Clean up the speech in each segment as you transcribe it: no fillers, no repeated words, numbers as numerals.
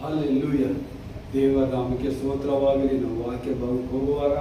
Hallelujah. ದೇವರ ನಾಮಕ್ಕೆ ಸ್ತೋತ್ರವಾಗಲಿ. ನಾವು ವಾಕ್ಯ ಹೋಗುವಾಗ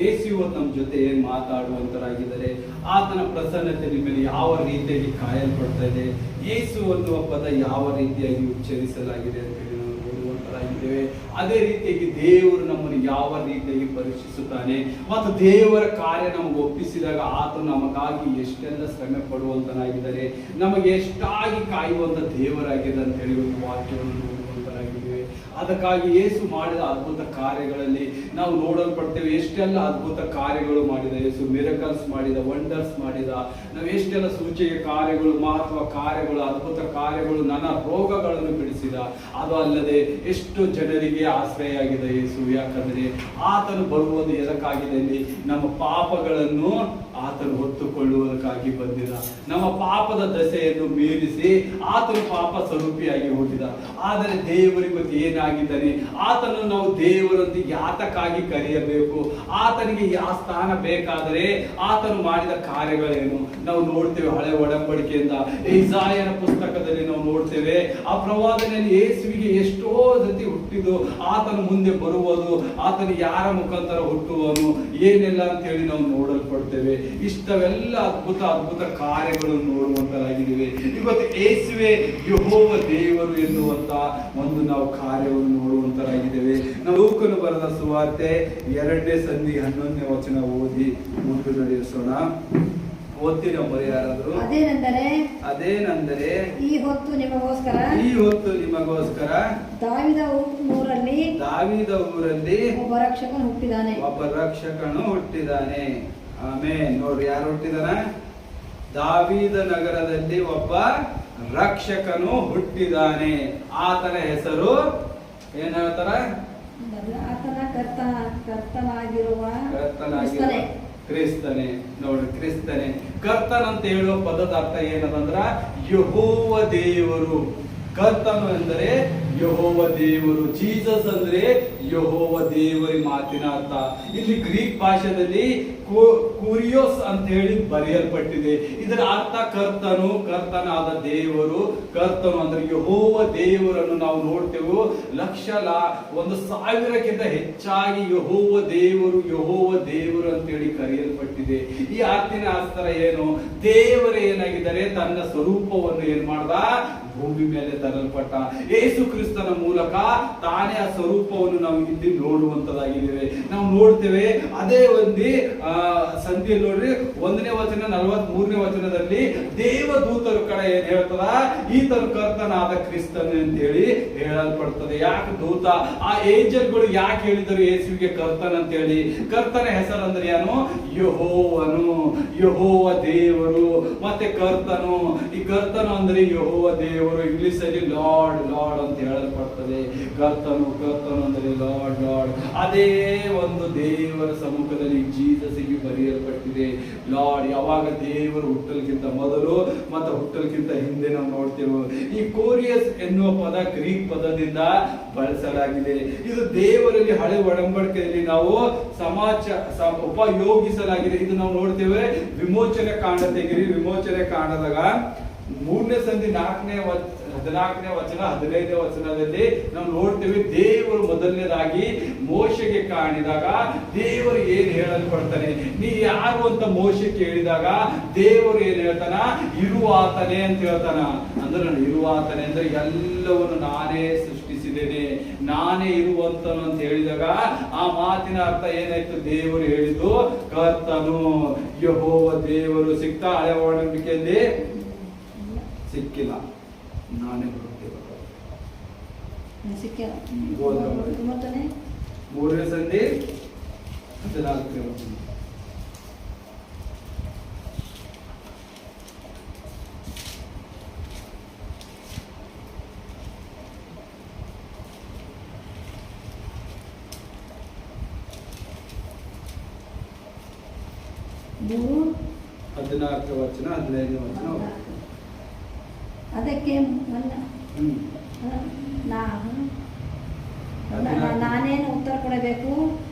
ಯೇಸು ಇವತ್ತು ನಮ್ಮ ಜೊತೆ ಏನು ಮಾತಾಡುವಂತರಾಗಿದ್ದಾರೆ, ಆತನ ಪ್ರಸನ್ನತೆ ನಿಮ್ಮ ಮೇಲೆ ಯಾವ ರೀತಿಯಾಗಿ ಕಾಯಲ್ಪಡ್ತಾ ಇದೆ, ಯೇಸು ಅನ್ನುವ ಪದ ಯಾವ ರೀತಿಯಾಗಿ ಉಚ್ಚರಿಸಲಾಗಿದೆ ಅಂತ ಹೇಳಿ ನಾವು ನೋಡುವಂತರಾಗಿದ್ದೇವೆ. ಅದೇ ರೀತಿಯಾಗಿ ದೇವರು ನಮ್ಮನ್ನು ಯಾವ ರೀತಿಯಾಗಿ ಪರೀಕ್ಷಿಸುತ್ತಾನೆ ಮತ್ತು ದೇವರ ಕಾರ್ಯ ನಮಗೆ ಒಪ್ಪಿಸಿದಾಗ ಆತನು ನಮಗಾಗಿ ಎಷ್ಟೆಲ್ಲ ಶ್ರಮೆ ಪಡುವಂತನಾಗಿದ್ದಾರೆ, ನಮಗೆ ಎಷ್ಟಾಗಿ ಕಾಯುವಂತ ದೇವರಾಗಿದೆ ಅಂತ ಹೇಳಿ ಒಂದು ವಾಕ್ಯವನ್ನು ನೋಡುವಂತರಾಗಿದ್ದೇವೆ. ಅದಕ್ಕಾಗಿ ಯೇಸು ಮಾಡಿದ ಅದ್ಭುತ ಕಾರ್ಯಗಳಲ್ಲಿ ನಾವು ನೋಡಲ್ಪಡ್ತೇವೆ. ಎಷ್ಟೆಲ್ಲ ಅದ್ಭುತ ಕಾರ್ಯಗಳು ಮಾಡಿದ ಯೇಸು, ಮಿರಕಲ್ಸ್ ಮಾಡಿದ, ವಂಡರ್ಸ್ ಮಾಡಿದ, ನಾವು ಎಷ್ಟೆಲ್ಲ ಸೂಚಕ ಕಾರ್ಯಗಳು, ಮಹತ್ವ ಕಾರ್ಯಗಳು, ಅದ್ಭುತ ಕಾರ್ಯಗಳು, ನನ್ನ ರೋಗಗಳನ್ನು ಬಿಡಿಸಿದ. ಅದು ಅಲ್ಲದೆ ಎಷ್ಟು ಜನರಿಗೆ ಆಶ್ರಯ ಆಗಿದೆ ಯೇಸು. ಯಾಕಂದ್ರೆ ಆತನು ಬರುವುದು ಎದಕ್ಕಾಗಿದೆ ಅಲ್ಲಿ, ನಮ್ಮ ಪಾಪಗಳನ್ನು ಆತನು ಹೊತ್ತುಕೊಳ್ಳುವುದಕ್ಕಾಗಿ ಬಂದಿದ. ನಮ್ಮ ಪಾಪದ ದಶೆಯನ್ನು ಮೀರಿಸಿ ಆತನು ಪಾಪ ಸ್ವರೂಪಿಯಾಗಿ ಹೋಗಿದ. ಆದರೆ ದೇವರಿಗೊತ್ತು ಏನಾಗಿದ್ದಾನೆ, ಆತನು ನಾವು ದೇವರೊಂದಿಗೆ ಯಾತಕ್ಕಾಗಿ ಕರೆಯಬೇಕು, ಆತನಿಗೆ ಯಾವ ಸ್ಥಾನ ಬೇಕಾದರೆ ಆತನು ಮಾಡಿದ ಕಾರ್ಯಗಳೇನು ನಾವು ನೋಡ್ತೇವೆ. ಹಳೆ ಒಡಂಬಡಿಕೆಯಿಂದ ಇಸಾಯನ ಪುಸ್ತಕದಲ್ಲಿ ನಾವು ನೋಡ್ತೇವೆ. ಆ ಪ್ರವಾದನೆಯಲ್ಲಿ ಯೇಸುವಿಗೆ ಎಷ್ಟೋ ಜೊತೆ ಹುಟ್ಟಿದ್ದು, ಆತನು ಮುಂದೆ ಬರುವುದು, ಆತನು ಯಾರ ಮುಖಾಂತರ ಹುಟ್ಟುವನು, ಏನೆಲ್ಲ ಅಂತ ಹೇಳಿ ನಾವು ನೋಡಲ್ಪಡ್ತೇವೆ. ಇಷ್ಟವೆಲ್ಲ ಅದ್ಭುತ ಅದ್ಭುತ ಕಾರ್ಯಗಳನ್ನು ನೋಡುವಂತರಾಗಿದ್ದೇವೆ. ಇವತ್ತು ಯೇಸುವೆ ಯೆಹೋವ ದೇವರು ಎನ್ನುವಂತ ಒಂದು ನಾವು ಕಾರ್ಯವನ್ನು ನೋಡುವಂತರಾಗಿದ್ದೇವೆ. ನಾವು ಲೂಕನು ಬರೆದ ಸುವಾರ್ತೆ 2ನೇ ಸಂಧಿ 11ನೇ ವಚನ ಓದಿ ಮುಂದೆ ನಡೆಸೋಣ. ಓದ್ತೀರ ಬರೀ ಯಾರಾದ್ರು? ಅದೇನೆಂದರೆ ಈ ಹೊತ್ತು ನಿಮಗೋಸ್ಕರ ದಾವೀದ ಊರಲ್ಲಿ ಒಬ್ಬ ರಕ್ಷಕನು ಹುಟ್ಟಿದಾನೆ. ಆಮೇನ್. ನೋಡ್ರಿ, ಯಾರು ಹುಟ್ಟಿದಾನ? ದಾವೀದ ನಗರದಲ್ಲಿ ಒಬ್ಬ ರಕ್ಷಕನು ಹುಟ್ಟಿದಾನೆ. ಆತನ ಹೆಸರು ಏನ್ ಹೇಳ್ತಾರ? ಕರ್ತನಾಗಿರುವ ಕ್ರಿಸ್ತನೇ. ನೋಡ್ರಿ, ಕ್ರಿಸ್ತನೇ. ಕರ್ತನ್ ಅಂತ ಹೇಳುವ ಪದದ ಅರ್ಥ ಏನದಂದ್ರ ಯೆಹೋವ ದೇವರು. ಕರ್ತನು ಎಂದರೆ ಯೆಹೋವ ದೇವರು. ಜೀಸಸ್ ಅಂದ್ರೆ ಯೆಹೋವ ದೇವರಿ ಮಾತಿನ ಅರ್ಥ. ಇಲ್ಲಿ ಗ್ರೀಕ್ ಭಾಷೆಯಲ್ಲಿ ಕುರಿಯೋಸ್ ಅಂತ ಹೇಳಿ ಬರೆಯಲ್ಪಟ್ಟಿದೆ. ಇದರ ಅರ್ಥ ಕರ್ತನು, ಕರ್ತನಾದ ದೇವರು. ಕರ್ತನು ಅಂದ್ರೆ ಯೆಹೋವ ದೇವರನ್ನು ನಾವು ನೋಡ್ತೇವೆ. 1,000ಕ್ಕಿಂತ ಹೆಚ್ಚಾಗಿ ಯೆಹೋವ ದೇವರು ಅಂತ ಹೇಳಿ ಕರೆಯಲ್ಪಟ್ಟಿದೆ. ಈ ಅರ್ಥಿನ ಅಸ್ತ್ರ ಏನು? ದೇವರು ಏನಾಗಿದ್ದಾರೆ, ತನ್ನ ಸ್ವರೂಪವನ್ನು ಏನ್ ಮಾಡ್ದ, ಭೂಮಿ ಮೇಲೆ ತರಲ್ಪಟ್ಟ. ಯೇಸು ಕ್ರಿಸ್ತನ ಮೂಲಕ ತಾನೇ ಆ ಸ್ವರೂಪವನ್ನು ನಾವು ಇಲ್ಲಿ ನೋಡುವಂತದಾಗಿದ್ದೇವೆ. ನಾವು ನೋಡ್ತೇವೆ. ಅದೇ ಒಂದು ಸಂಧಿಯಲ್ಲಿ ನೋಡ್ರಿ, 1ನೇ ವಚನ 43ನೇ ವಚನದಲ್ಲಿ ದೇವದೂತರು ಕಡೆ ಏನ್ ಹೇಳ್ತದ, ಈತನು ಕರ್ತನಾದ ಕ್ರಿಸ್ತನು ಅಂತ ಹೇಳಿ ಹೇಳಲ್ಪಡ್ತದೆ. ಯಾಕೆ ದೂತ, ಆ ಏಂಜಲ್ಗಳು ಯಾಕೆ ಹೇಳಿದರು ಯೇಸುವಿಗೆ ಕರ್ತನ್ ಅಂತ ಹೇಳಿ? ಕರ್ತನ ಹೆಸರು ಅಂದ್ರೆ ಏನು? ಯೆಹೋವನು, ಯೆಹೋವ ದೇವರು. ಮತ್ತೆ ಕರ್ತನು, ಈ ಕರ್ತನು ಅಂದ್ರೆ ಯೆಹೋವ ದೇವರು. ಇಂಗ್ಲಿಷ್ ಅಲ್ಲಿ ಲಾರ್ಡ್ ಅಂತ ಹೇಳಲ್ಪಡ್ತದೆ. ಕರ್ತನು ಅಂದ್ರೆ ಲಾರ್ಡ್. ಅದೇ ಒಂದು ದೇವರ ಸಮ್ಮುಖದಲ್ಲಿ ಜೀಸಸ್ಗೆ ಬರೆಯಲ್ಪಟ್ಟಿದೆ ಲಾರ್ಡ್. ಯಾವಾಗ ದೇವರು ಹುಟ್ಟಲ್ಕಿಂತ ಮೊದಲು ಮತ್ತು ಹುಟ್ಟಲ್ಕಿಂತ ಹಿಂದೆ ನಾವು ನೋಡ್ತೇವೆ. ಈ ಕೋರಿಯಸ್ ಎನ್ನುವ ಪದ ಗ್ರೀಕ್ ಪದದಿಂದ ಬಳಸಲಾಗಿದೆ. ಇದು ದೇವರಲ್ಲಿ ಹಳೆ ಒಡಂಬಡಿಕೆಯಲ್ಲಿ ನಾವು ಉಪಯೋಗಿಸಲಾಗಿದೆ. ಇದು ನಾವು ನೋಡ್ತೇವೆ. ವಿಮೋಚನೆ ಕಾಂಡ ತೆಗಿರಿ. ವಿಮೋಚನೆ ಕಾಂಡದಾಗ 3ನೇ ಸಂಧಿ 14ನೇ ವಚನ 15ನೇ ವಚನದಲ್ಲಿ ನಾವು ನೋಡ್ತೇವೆ. ದೇವರು ಮೊದಲನೇದಾಗಿ ಮೋಶೆಗೆ ಕಾಣಿದಾಗ ದೇವರು ಏನ್ ಹೇಳಲ್ಪಡ್ತಾನೆ, ನೀ ಯಾರು ಅಂತ ಮೋಶೆ ಕೇಳಿದಾಗ ದೇವರು ಏನ್ ಹೇಳ್ತಾನ, ಇರುವಾತನೇ ಅಂತ ಹೇಳ್ತಾನ. ಅಂದ್ರೆ ನಾನು ಇರುವಾತನೇ ಅಂದ್ರೆ ಎಲ್ಲವನ್ನು ನಾನೇ ಸೃಷ್ಟಿಸಿದ್ದೇನೆ, ನಾನೇ ಇರುವಂತನು ಅಂತ ಹೇಳಿದಾಗ ಆ ಮಾತಿನ ಅರ್ಥ ಏನಾಯ್ತು? ದೇವರು ಹೇಳಿದ್ದು ಕರ್ತನು, ಯೆಹೋವ ದೇವರು. ಸಿಗ್ತಾ? ಹಳೆ ಒಡಂಬಡಿಕೆಯಲ್ಲಿ ಸಿಕ್ಕಿಲ್ಲ. ನಾನೇ ಬರುತ್ತೇವೆ. 3ನೇ ಸಂಧಿ 14ನೇ ವಚನ. ಹದಿನಾಲ್ಕನೇ ವಚನ 15ನೇ ವಚನ. ಅದಕ್ಕೆ ನಾನೇನು ಉತ್ತರ ಕೊಡಬೇಕು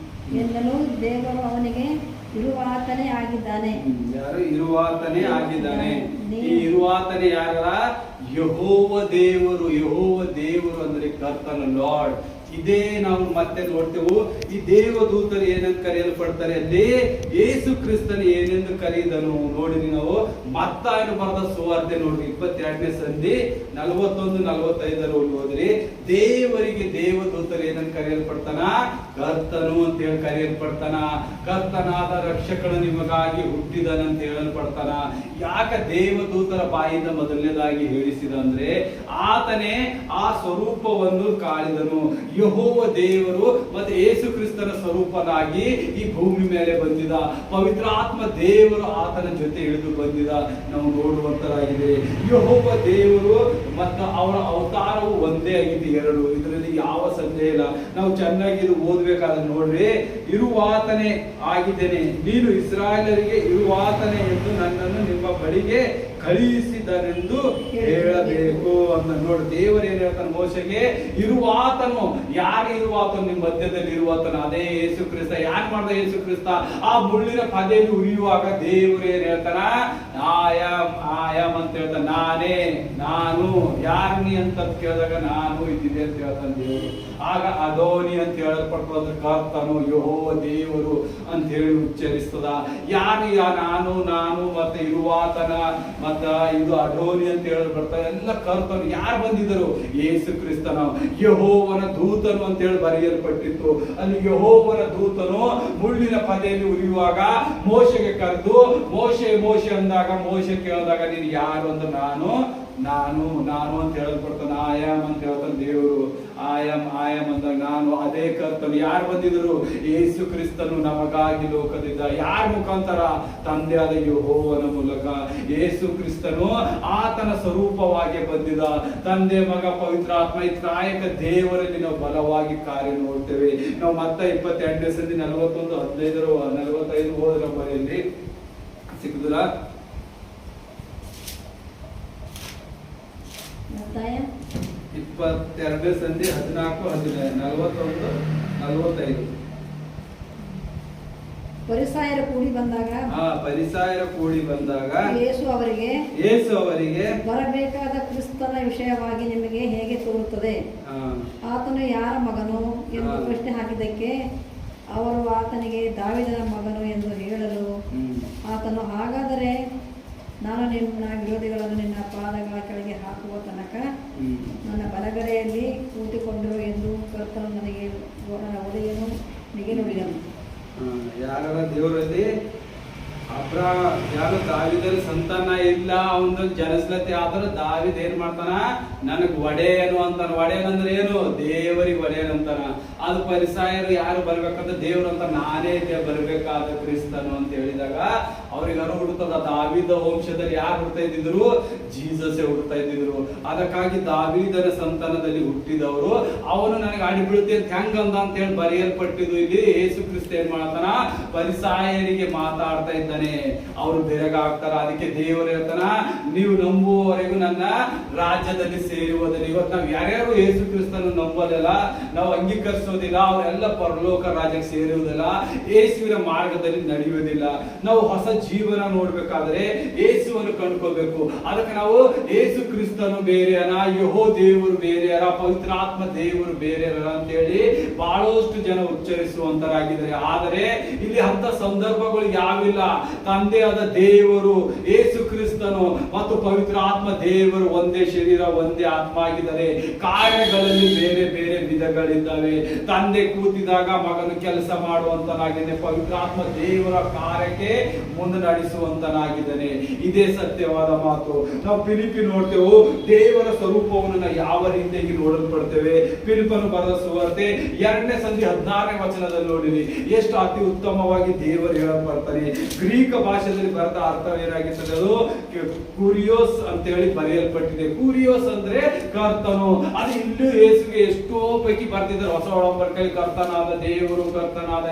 ಎನ್ನಲು ದೇವರು ಅವನಿಗೆ ಇರುವಾತನೇ ಆಗಿದ್ದಾನೆ. ಯಾರು? ಇರುವಾತನೇ ಆಗಿದ್ದಾನೆ. ಈ ಇರುವಾತನೇ ಯಾರ? ಯೆಹೋವ ದೇವರು ಅಂದ್ರೆ ಕರ್ತನ ಲಾರ್ಡ್. ಇದೇ ನಾವು ಮತ್ತೆ ನೋಡ್ತೇವೆ. ಈ ದೇವದೂತರು ಏನಂತ ಕರೆಯಲ್ಪಡ್ತಾರೆ, ಅಲ್ಲಿ ಯೇಸು ಕ್ರಿಸ್ತನ ಏನೆಂದು ಕರೆಯಿದನು ನೋಡಿರಿ. ನಾವು ಮತ್ತಾಯನು ಬರೆದ ಸುವಾರ್ತೆ ನೋಡ್ರಿ 22ನೇ ಸಂಧಿ 41-45 ಹೋದ್ರಿ. ದೇವರಿಗೆ ದೇವದೂತರು ಏನಂತ ಕರೆಯಲ್ಪಡ್ತಾನ, ಕರ್ತನು ಅಂತ ಹೇಳಿ ಕರೆಯಲ್ಪಡ್ತಾನ. ಕರ್ತನಾದ ರಕ್ಷಕನು ನಿಮಗಾಗಿ ಹುಟ್ಟಿದನಂತ ಹೇಳಲ್ಪಡ್ತಾನ. ಯಾಕ ದೇವದೂತರ ಬಾಯಿಂದ ಮೊದಲನೇದಾಗಿ ಹೇಳಿಸಿದ ಅಂದ್ರೆ, ಆತನೇ ಆ ಸ್ವರೂಪವನ್ನು ಕಾಳಿದನು. ಯೆಹೋವ ದೇವರು ಮತ್ತೆ ಯೇಸು ಕ್ರಿಸ್ತನ ಸ್ವರೂಪನಾಗಿ ಈ ಭೂಮಿ ಮೇಲೆ ಬಂದಿದ. ಪವಿತ್ರಾತ್ಮ ದೇವರು ಆತನ ಜೊತೆ ಇಳಿದು ಬಂದಿದ. ನಾವು ನೋಡುವಂತರಾಗಿದೆ. ಯೆಹೋವ ದೇವರು ಮತ್ತು ಅವರ ಅವತಾರವು ಒಂದೇ ಆಗಿದೆ, ಎರಡು. ಇದರಲ್ಲಿ ಯಾವ ಸಂದೇಹ ಇಲ್ಲ. ನಾವು ಚೆನ್ನಾಗಿ ಇದು ಓದ್ಬೇಕಾದ್ರೆ ನೋಡ್ರಿ, ಇರುವಾತನೇ ಆಗಿದ್ದೇನೆ, ನೀನು ಇಸ್ರಾಯೇಲರಿಗೆ ಇರುವಾತನೇ ಎಂದು ನನ್ನನ್ನು ನಿಮ್ಮ ಬಳಿಗೆ ಕಳುಹಿಸಿದನೆಂದು ಹೇಳಬೇಕು ಅಂತ ನೋಡಿ. ದೇವರು ಏನ್ ಹೇಳ್ತಾನೆ ಮೋಶೆಗೆ, ಇರುವಾತನು. ಯಾರು ಇರುವಾತನು? ನಿಮ್ಮ ಮಧ್ಯದಲ್ಲಿ ಇರುವಾತನು ಅದೇ ಯೇಸು ಕ್ರಿಸ್ತ. ಯಾರು ಮಾಡ್ದ ಯೇಸು ಕ್ರಿಸ್ತ? ಆ ಮುಳ್ಳಿನ ಪದೆಯಲ್ಲಿ ಉರಿಯುವಾಗ ದೇವರು ಏನ್ ಹೇಳ್ತಾನ, ಆಯಾಮ್ ಅಂತ ಹೇಳ್ತಾನೆ. ನಾನೇ, ನಾನು. ಯಾರು ನೀ ಅಂತ ಕೇಳಿದಾಗ ನಾನು ಇದ್ದಿದೆ ಅಂತ ಹೇಳ್ತಾನೆ ದೇವರು. ಆಗ ಅದೋನಿ ಅಂತ ಹೇಳಲ್ಪಡ್ತದ ಕರ್ತನು, ಯೆಹೋವ ದೇವರು ಅಂತ ಹೇಳಿ ಉಚ್ಚರಿಸ್ತದ. ಯಾರು ನಾನು ಮತ್ತೆ ಇರುವಾತನ ಮತ್ತ ಇದು ಅಡೋನಿ ಅಂತ ಹೇಳಿ ಬರ್ತಾರೆ. ಎಲ್ಲ ಕರ್ತನು. ಯಾರು ಬಂದಿದ್ದರು? ಯೇಸು ಕ್ರಿಸ್ತನ. ಯೆಹೋವನ ದೂತನು ಅಂತ ಹೇಳಿ ಬರೆಯಲ್ಪಟ್ಟಿತ್ತು. ಅಲ್ಲಿ ಯೆಹೋವನ ದೂತನು ಮುಳ್ಳಿನ ಪದೆಯಲ್ಲಿ ಉರಿಯುವಾಗ ಮೋಶೆಗೆ ಕರೆದು, ಮೋಶೆ ಅಂದಾಗ ಮೋಶೆ ಕೇಳಿದಾಗ ನೀನು ಯಾರು ಅಂತ, ನಾನು ಅಂತ ಹೇಳಲ್ಪಡ್ತಾನೆ. ಆಯಾಮ್ ಅಂತ ಹೇಳ್ತಾನೆ ದೇವರು. ಆಯಾಮ್ ಅಂದಾಗ ನಾನು, ಅದೇ ಕರ್ತನು. ಯಾರು ಬಂದಿದ್ರು? ಯೇಸು ಕ್ರಿಸ್ತನು ನಮಗಾಗಿ ಲೋಕದಿಂದ. ಯಾರ ಮುಖಾಂತರ? ತಂದೆಯಾದ ಯೆಹೋವನ ಮೂಲಕ. ಯೇಸು ಕ್ರಿಸ್ತನು ಆತನ ಸ್ವರೂಪವಾಗಿ ಬಂದಿದ. ತಂದೆ, ಮಗ, ಪವಿತ್ರಾತ್ಮ ಈ ತ್ರಾಯಕ ದೇವರಲ್ಲಿ ನಾವು ಬಲವಾಗಿ ಕಾರ್ಯ ನೋಡ್ತೇವೆ. ನಾವು ಮತ್ತೆ 22ನೇ ಸಂಧಿ 41-45 ಹೋದ್ರ ಬರೆಯಲ್ಲಿ ಸಿಕ್ಕುದಿಲ್ಲ. 22ನೇ ಸಂಧಿ 14-41-45. ಪರಿಸಾಯರು ಕೂಡಿ ಬಂದಾಗ ಯೇಸು ಅವರಿಗೆ ಬರಬೇಕಾದ ಕ್ರಿಸ್ತನ ವಿಷಯವಾಗಿ ನಿಮಗೆ ಹೇಗೆ ತೋರುತ್ತದೆ? ಆತನು ಯಾರ ಮಗನು ಎಂದು ಪ್ರಶ್ನೆ ಹಾಕಿದ್ದಕ್ಕೆ ಅವರು ಆತನಿಗೆ ದಾವೀದನ ಮಗನು ಎಂದು ಹೇಳಲು ಆತನು, ಹಾಗಾದರೆ ನಾನು ನಿನ್ನ ವಿರೋಧಿಗಳನ್ನು ನಿನ್ನ ಪಾದಗಳ ಕೆಳಗೆ ಹಾಕುವ ತನಕ ನನ್ನ ಬಲಗಡೆಯಲ್ಲಿ ಕೂತಿಕೊಂಡಿರು ಎಂದು ಕರ್ತನು ನನಗೆ ಒಡೆಯನು ನುಡಿದನು. ಯಾರ ದೇವರಲ್ಲಿ ಯಾರು ದಾವಿದರ ಸಂತಾನ ಇಲ್ಲ, ಅವನ ಜನಸ್ಲತೆ ಆದ್ರೆ ದಾವಿದ ಏನ್ ಮಾಡ್ತಾನ, ನನಗ್ ಒಡೆಯನು ಅಂತಾನ. ಒಡೆಯನಂದ್ರೆ ಏನು? ದೇವರಿಗೆ ಒಡೆಯನಂತಾನ. ಅದು ಪರಿಸಾಯರು ಯಾರು ಬರ್ಬೇಕಂತ ದೇವ್ರಂತ, ನಾನೇ ಬರ್ಬೇಕಾದ ಕ್ರಿಸ್ತನು ಅಂತ ಹೇಳಿದಾಗ ಅವ್ರಿಗೆ ಅರು ಹುಡುತದ. ದಾವಿದ ವಂಶದಲ್ಲಿ ಯಾರು ಹುಡ್ತಾ ಇದ್ದಿದ್ರು? ಜೀಸಸ್ ಹುಡ್ತಾ ಇದ್ದಿದ್ರು. ಅದಕ್ಕಾಗಿ ದಾವಿದನ ಸಂತಾನದಲ್ಲಿ ಹುಟ್ಟಿದವರು ಅವನು ನನಗೆ ಅಡಿಬಿಡುತ್ತೆ ಅಂತ ಹೆಂಗಂದ ಅಂತ ಹೇಳಿ ಬರೆಯಲ್ಪಟ್ಟಿದ್ದು. ಇಲ್ಲಿ ಯೇಸು ಕ್ರಿಸ್ತ ಏನ್ ಮಾಡ್ತಾನ, ಪರಿಸಾಯರಿಗೆ ಮಾತಾಡ್ತಾ ಇದ್ದಾನೆ. ಅವರು ಬೆರಗಾಗ್ತಾರ. ಅದಕ್ಕೆ ದೇವರು ಹೇಳ್ತಾನ, ನೀವು ನಂಬುವವರೆಗೂ ನನ್ನ ರಾಜ್ಯದಲ್ಲಿ ಸೇರುವುದಿಲ್ಲ. ಇವತ್ತು ನಾವು ಯಾರ್ಯಾರು ಯೇಸು ಕ್ರಿಸ್ತನ ನಂಬೋದಿಲ್ಲ, ನಾವು ಅಂಗೀಕರಿಸೋದಿಲ್ಲ, ಅವರೆಲ್ಲ ಪರಲೋಕ ರಾಜ್ಯಕ್ಕೆ ಸೇರುವುದಿಲ್ಲ, ಯೇಸುವಿನ ಮಾರ್ಗದಲ್ಲಿ ನಡೆಯುವುದಿಲ್ಲ. ನಾವು ಹೊಸ ಜೀವನ ನೋಡ್ಬೇಕಾದ್ರೆ ಯೇಸುವನ್ನು ಕಂಡುಕೋಬೇಕು. ಅದಕ್ಕೆ ನಾವು ಯೇಸು ಕ್ರಿಸ್ತನು ಬೇರೆಯನ, ಯೆಹೋ ದೇವರು ಬೇರೆಯರ, ಪವಿತ್ರಾತ್ಮ ದೇವರು ಬೇರೆಯರ ಅಂತೇಳಿ ಬಹಳಷ್ಟು ಜನ ಉಚ್ಚರಿಸುವಂತರಾಗಿದ್ದಾರೆ. ಆದರೆ ಇಲ್ಲಿ ಅಂತ ಸಂದರ್ಭಗಳು ಯಾವಿಲ್ಲ. ತಂದೆಯಾದ ದೇವರು, ಯೇಸು ಕ್ರಿಸ್ತನು ಮತ್ತು ಪವಿತ್ರಾತ್ಮ ದೇವರು ಒಂದೇ ಶರೀರ, ಒಂದೇ ಆತ್ಮ ಆಗಿದ್ದಾರೆ. ಕಾರ್ಯಗಳಲ್ಲಿ ಬೇರೆ ಬೇರೆ ವಿಧಗಳಿದ್ದಾವೆ. ತಂದೆ ಕೂತಿದಾಗ ಮಗನು ಕೆಲಸ ಮಾಡುವಂತನಾಗಿದೆ. ಪವಿತ್ರಾತ್ಮ ದೇವರ ಕಾರ್ಯಕ್ಕೆ ಮುಂದೆ ನಡೆಸುವಂತನಾಗಿದ್ದಾನೆ. ಇದೇ ಸತ್ಯವಾದ ಮಾತು. ನಾವು ಫಿಲಿಪಿ ನೋಡ್ತೇವೆ, ದೇವರ ಸ್ವರೂಪವನ್ನು ಯಾವ ರೀತಿಯಾಗಿ ನೋಡಲ್ಪಡ್ತೇವೆ. ಫಿಲಿಪನು ಬರೆದ ಸುವಾರ್ತೆ 2ನೇ ಸಂಧಿ 16ನೇ ವಚನದಲ್ಲಿ ನೋಡಿರಿ, ಎಷ್ಟು ಅತಿ ಉತ್ತಮವಾಗಿ ದೇವರು ಹೇಳಲ್ಪಡ್ತಾನೆ. ಗ್ರೀಕ ಭಾಷೆಯಲ್ಲಿ ಬರೆದ ಅರ್ಥ ಏನಾಗಿರ್ತದೆ, ಅದು ಕುರಿಯೋಸ್ ಅಂತ ಹೇಳಿ ಬರೆಯಲ್ಪಟ್ಟಿದೆ. ಕುರಿಯೋಸ್ ಅಂದ್ರೆ ಕರ್ತನು. ಅದು ಇಲ್ಲೂ ಯೇಸುಗೆ ಎಷ್ಟೋ ಪೈಕಿ ಬರ್ತಿದ್ದಾರೆ. ಹೊಸ ಒಡಂಬಡಿಕೆಯಲ್ಲಿ ಕರ್ತನಾದ ದೇವರು, ಕರ್ತನಾದ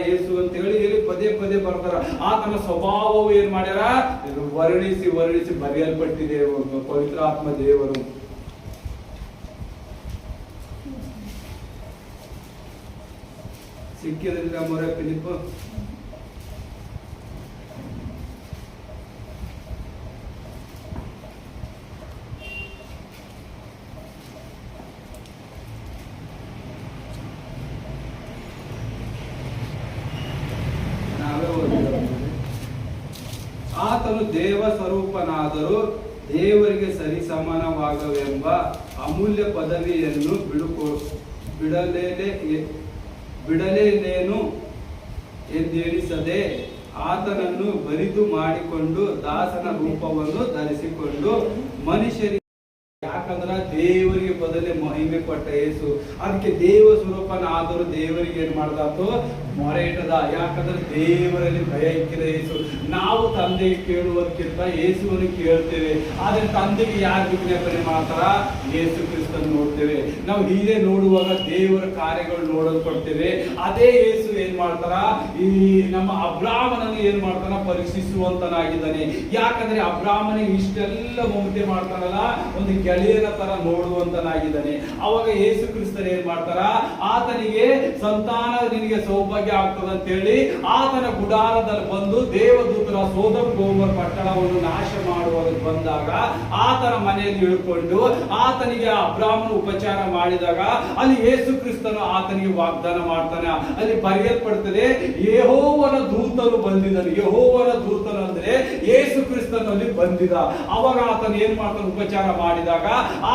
ಯೇಸು ಅಂತ ಹೇಳಿ ಪದೇ ಪದೇ ಬರ್ತಾರ. ಆತನ ಸ್ವಭಾವವು ಏನ್ ಮಾಡ್ಯಾರ, ವರ್ಣಿಸಿ ಬರೆಯಲ್ಪಟ್ಟಿದೆ ಪವಿತ್ರಾತ್ಮ ದೇವರು. ಸಿಕ್ಕಿದ್ರಿಂದ ಮೊರೆ ಫಿಲಿಪ್ ಆತನು ದೇವ ಸ್ವರೂಪನಾದರೂ ದೇವರಿಗೆ ಸರಿಸಮಾನವಾಗವೆಂಬ ಅಮೂಲ್ಯ ಪದವಿಯನ್ನು ಬಿಡಲೇನೇನು ಎಂದೆಣಿಸದೆ ಆತನನ್ನು ಬರಿದು ಮಾಡಿಕೊಂಡು ದಾಸನ ರೂಪವನ್ನು ಧರಿಸಿಕೊಂಡು ಮನುಷ್ಯರಿಗೆ, ಯಾಕಂದ್ರ ದೇವರಿಗೆ ಬದಲೇ ಮಹಿಮೆ ಕೊಟ್ಟ ಯೇಸು, ಅದಕ್ಕೆ ದೇವ ಸ್ವರೂಪನ ಆದರೂ ದೇವರಿಗೆ ಏನ್ ಮಾಡ್ದಾತು ಮೊರೆ ಇಟ್ಟದ. ಯಾಕಂದ್ರೆ ದೇವರಲ್ಲಿ ಭಯ ಇಕ್ಕಿದ ಯೇಸು. ನಾವು ತಂದೆಗೆ ಕೇಳುವುದಕ್ಕಿಂತ ಯೇಸುವನ್ನು ಕೇಳ್ತೇವೆ, ಆದ್ರೆ ತಂದೆಗೆ ಯಾರು ವಿಜ್ಞಾಪನೆ ಮಾಡ್ತಾರ? ಯೇಸು ಕ್ರಿಸ್ತನ್ ನೋಡ್ತೇವೆ. ನಾವು ಹೀಗೆ ನೋಡುವಾಗ ದೇವರ ಕಾರ್ಯಗಳು ನೋಡಲು ಕೊಡ್ತೇವೆ. ಅದೇ ಯೇಸು ಏನ್ ಮಾಡ್ತಾರ? ಈ ನಮ್ಮ ಅಬ್ರಾಹ್ಮನನ್ನು ಏನ್ ಮಾಡ್ತಾನ? ಪರೀಕ್ಷಿಸುವಂತನಾಗಿದ್ದಾನೆ. ಯಾಕಂದ್ರೆ ಅಬ್ರಾಹ್ಮನಿಗೆ ಇಷ್ಟೆಲ್ಲ ಮಮತೆ ಮಾಡ್ತಾನಲ್ಲ, ಒಂದು ಗೆಳೆಯನ ತರ ನೋಡುವಂತನಾಗಿದ್ದಾನೆ. ಅವಾಗ ಯೇಸು ಕ್ರಿಸ್ತರು ಏನ್ ಮಾಡ್ತಾರ? ಆತನಿಗೆ ಸಂತಾನ ನಿನಗೆ ಸೌಭಾಗ್ಯ ಆಗ್ತದ ಅಂತ ಹೇಳಿ ಆತನ ಗುಡಾರದಲ್ಲಿ ಬಂದು ದೇವದೂತರ ಸೋದಮ್ ಗೋಮರ್ ಪಟ್ಟಣವನ್ನು ನಾಶ ಮಾಡುವುದಕ್ಕೆ ಬಂದಾಗ ಆತನ ಮನೆಯಲ್ಲಿ ಇಳ್ಕೊಂಡು ಆತನಿಗೆ ಅಬ್ರಾಹ್ಮನ ಉಪಚಾರ ಮಾಡಿದಾಗ ಅಲ್ಲಿ ಯೇಸು ಕ್ರಿಸ್ತನು ಆತನಿಗೆ ವಾಗ್ದಾನ ಮಾಡ್ತಾನೆ. ಅಲ್ಲಿ ಬರೆಯಲ್ಪಡ್ತದೆ, ಯೆಹೋವನ ದೂತನು ಬಂದಿದ್ದನು. ಯೆಹೋವನ ದೂತನು ಅಂದ್ರೆ ಯೇಸು ಕ್ರಿಸ್ತನಲ್ಲಿ ಬಂದಿದ. ಅವಾಗ ಆತನು ಏನ್ ಮಾಡ್ತಾನೆ? ಉಪಚಾರ ಮಾಡಿದಾಗ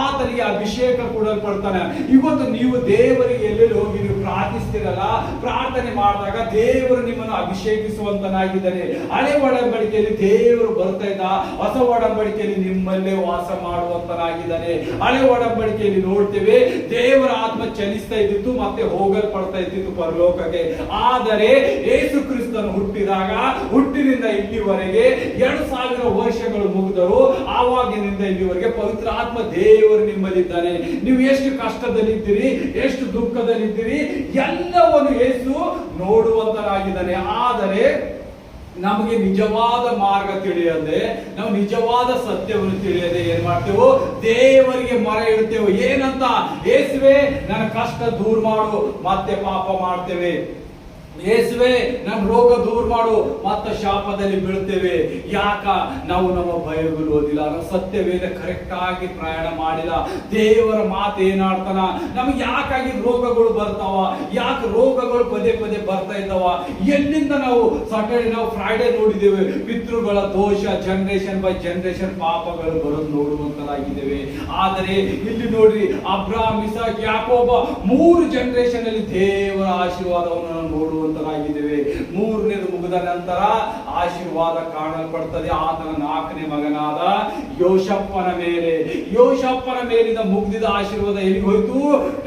ಆತನಿಗೆ ಅಭಿಷೇಕ ಕೊಡಲ್ಪಡ್ತಾನೆ. ಇವತ್ತು ನೀವು ದೇವರಿಗೆ ಎಲ್ಲೆಲ್ಲಿ ಹೋಗಿ ನೀವು ಪ್ರಾರ್ಥಿಸ್ತೀರಲ್ಲ, ಪ್ರಾರ್ಥನೆ ಮಾಡಿದಾಗ ದೇವರು ನಿಮ್ಮನ್ನು ಅಭಿಷೇಕಿಸುವಂತನಾಗಿದ್ದಾನೆ. ಹಳೆ ಒಡಂಬಡಿಕೆಯಲ್ಲಿ ದೇವರು ಬರ್ತಾ ಇದ್ದ, ಹೊಸ ಒಡಂಬಡಿಕೆಯಲ್ಲಿ ನಿಮ್ಮಲ್ಲೇ ವಾಸ ಮಾಡುವಂತನಾಗಿದ್ದಾನೆ. ಹಳೆ ಒಡಂಬಡಿಕೆಯಲ್ಲಿ ನೋಡ್ತೇವೆ ದೇವರ ಆತ್ಮ ಚಲಿಸ್ತಾ ಇದ್ದಿತ್ತು, ಮತ್ತೆ ಹೋಗಲ್ಪಡ್ತಾ ಇದ್ದಿತ್ತು ಪರಲೋಕಕ್ಕೆ. ಆದರೆ ಯೇಸು ಕ್ರಿಸ್ತನು ಹುಟ್ಟಿದಾಗ, ಹುಟ್ಟಿನಿಂದ ಇಲ್ಲಿವರೆಗೆ 2000 ವರ್ಷಗಳು ಮುಗಿದರು. ಆವಾಗಿನಿಂದ ಇಲ್ಲಿವರೆಗೆ ಪವಿತ್ರ ಆತ್ಮ ದೇವರು ನಿಮ್ಮಲ್ಲಿದ್ದಾನೆ. ನೀವು ಎಷ್ಟು ಕಷ್ಟದಲ್ಲಿದ್ದೀರಿ, ಎಷ್ಟು ದುಃಖದಲ್ಲಿದ್ದೀರಿ, ಎಲ್ಲವನ್ನು ಯೇಸು ನೋಡುವಂತನಾಗಿದ್ದಾನೆ. ಆದರೆ ನಮಗೆ ನಿಜವಾದ ಮಾರ್ಗ ತಿಳಿಯದೆ, ನಾವು ನಿಜವಾದ ಸತ್ಯವನ್ನು ತಿಳಿಯದೆ ಏನ್ ಮಾಡ್ತೇವೆ? ದೇವರಿಗೆ ಮೊರೆ ಇಡ್ತೇವೆ. ಏನಂತ? ಯೇಸುವೆ ನನ್ನ ಕಷ್ಟ ದೂರ ಮಾಡು, ಮತ್ತೆ ಪಾಪ ಮಾಡ್ತೇವೆ. ಯೇಸುವೆ ನಮ್ಮ ರೋಗ ದೂರ ಮಾಡು, ಮತ್ತೆ ಶಾಪದಲ್ಲಿ ಬೀಳ್ತೇವೆ. ಯಾಕ? ನಾವು ನಮ್ಮ ಬೈಬಲ್ ಓದಿಲ್ಲ, ನಾವು ಸತ್ಯವೇದ ಕರೆಕ್ಟ್ ಆಗಿ ಪ್ರಯಾಣ ಮಾಡಿಲ್ಲ. ದೇವರ ಮಾತು ಏನಾಡ್ತಾನ? ನಮ್ಗೆ ಯಾಕಾಗಿ ರೋಗಗಳು ಬರ್ತಾವ? ಯಾಕೆ ರೋಗಗಳು ಪದೇ ಪದೇ ಬರ್ತಾ ಇದ್ದಾವ? ಎಲ್ಲಿಂದ? ನಾವು ಸಾಟರ್ಡೆ ನಾವು ಫ್ರೈಡೆ ನೋಡಿದ್ದೇವೆ, ಪಿತೃಗಳ ದೋಷ, ಜನರೇಷನ್ ಬೈ ಜನರೇಷನ್ ಪಾಪಗಳು ಬರೋದು ನೋಡುವಂತರಾಗಿದ್ದೇವೆ. ಆದರೆ ಇಲ್ಲಿ ನೋಡ್ರಿ, ಅಬ್ರಾಹಂ, ಇಸಾಕ್, ಯಾಕೋಬ 3 ಜನರೇಷನ್ ಅಲ್ಲಿ ದೇವರ ಆಶೀರ್ವಾದವನ್ನು ನೋಡುವ ಾಗಿದ್ದೇವೆ. 3ನೇದು ಮುಗಿದ ನಂತರ ಆಶೀರ್ವಾದ ಕಾಣಲ್ಪಡ್ತದೆ ಆತನ 4ನೇ ಮಗನಾದ ಯೋಷಪ್ಪನ ಮೇಲೆ. ಯೋಷಪ್ಪನ ಮೇಲಿಂದ ಮುಗ್ದಿದ ಆಶೀರ್ವಾದ ಎಲ್ಲಿಗೆ ಹೋಯ್ತು?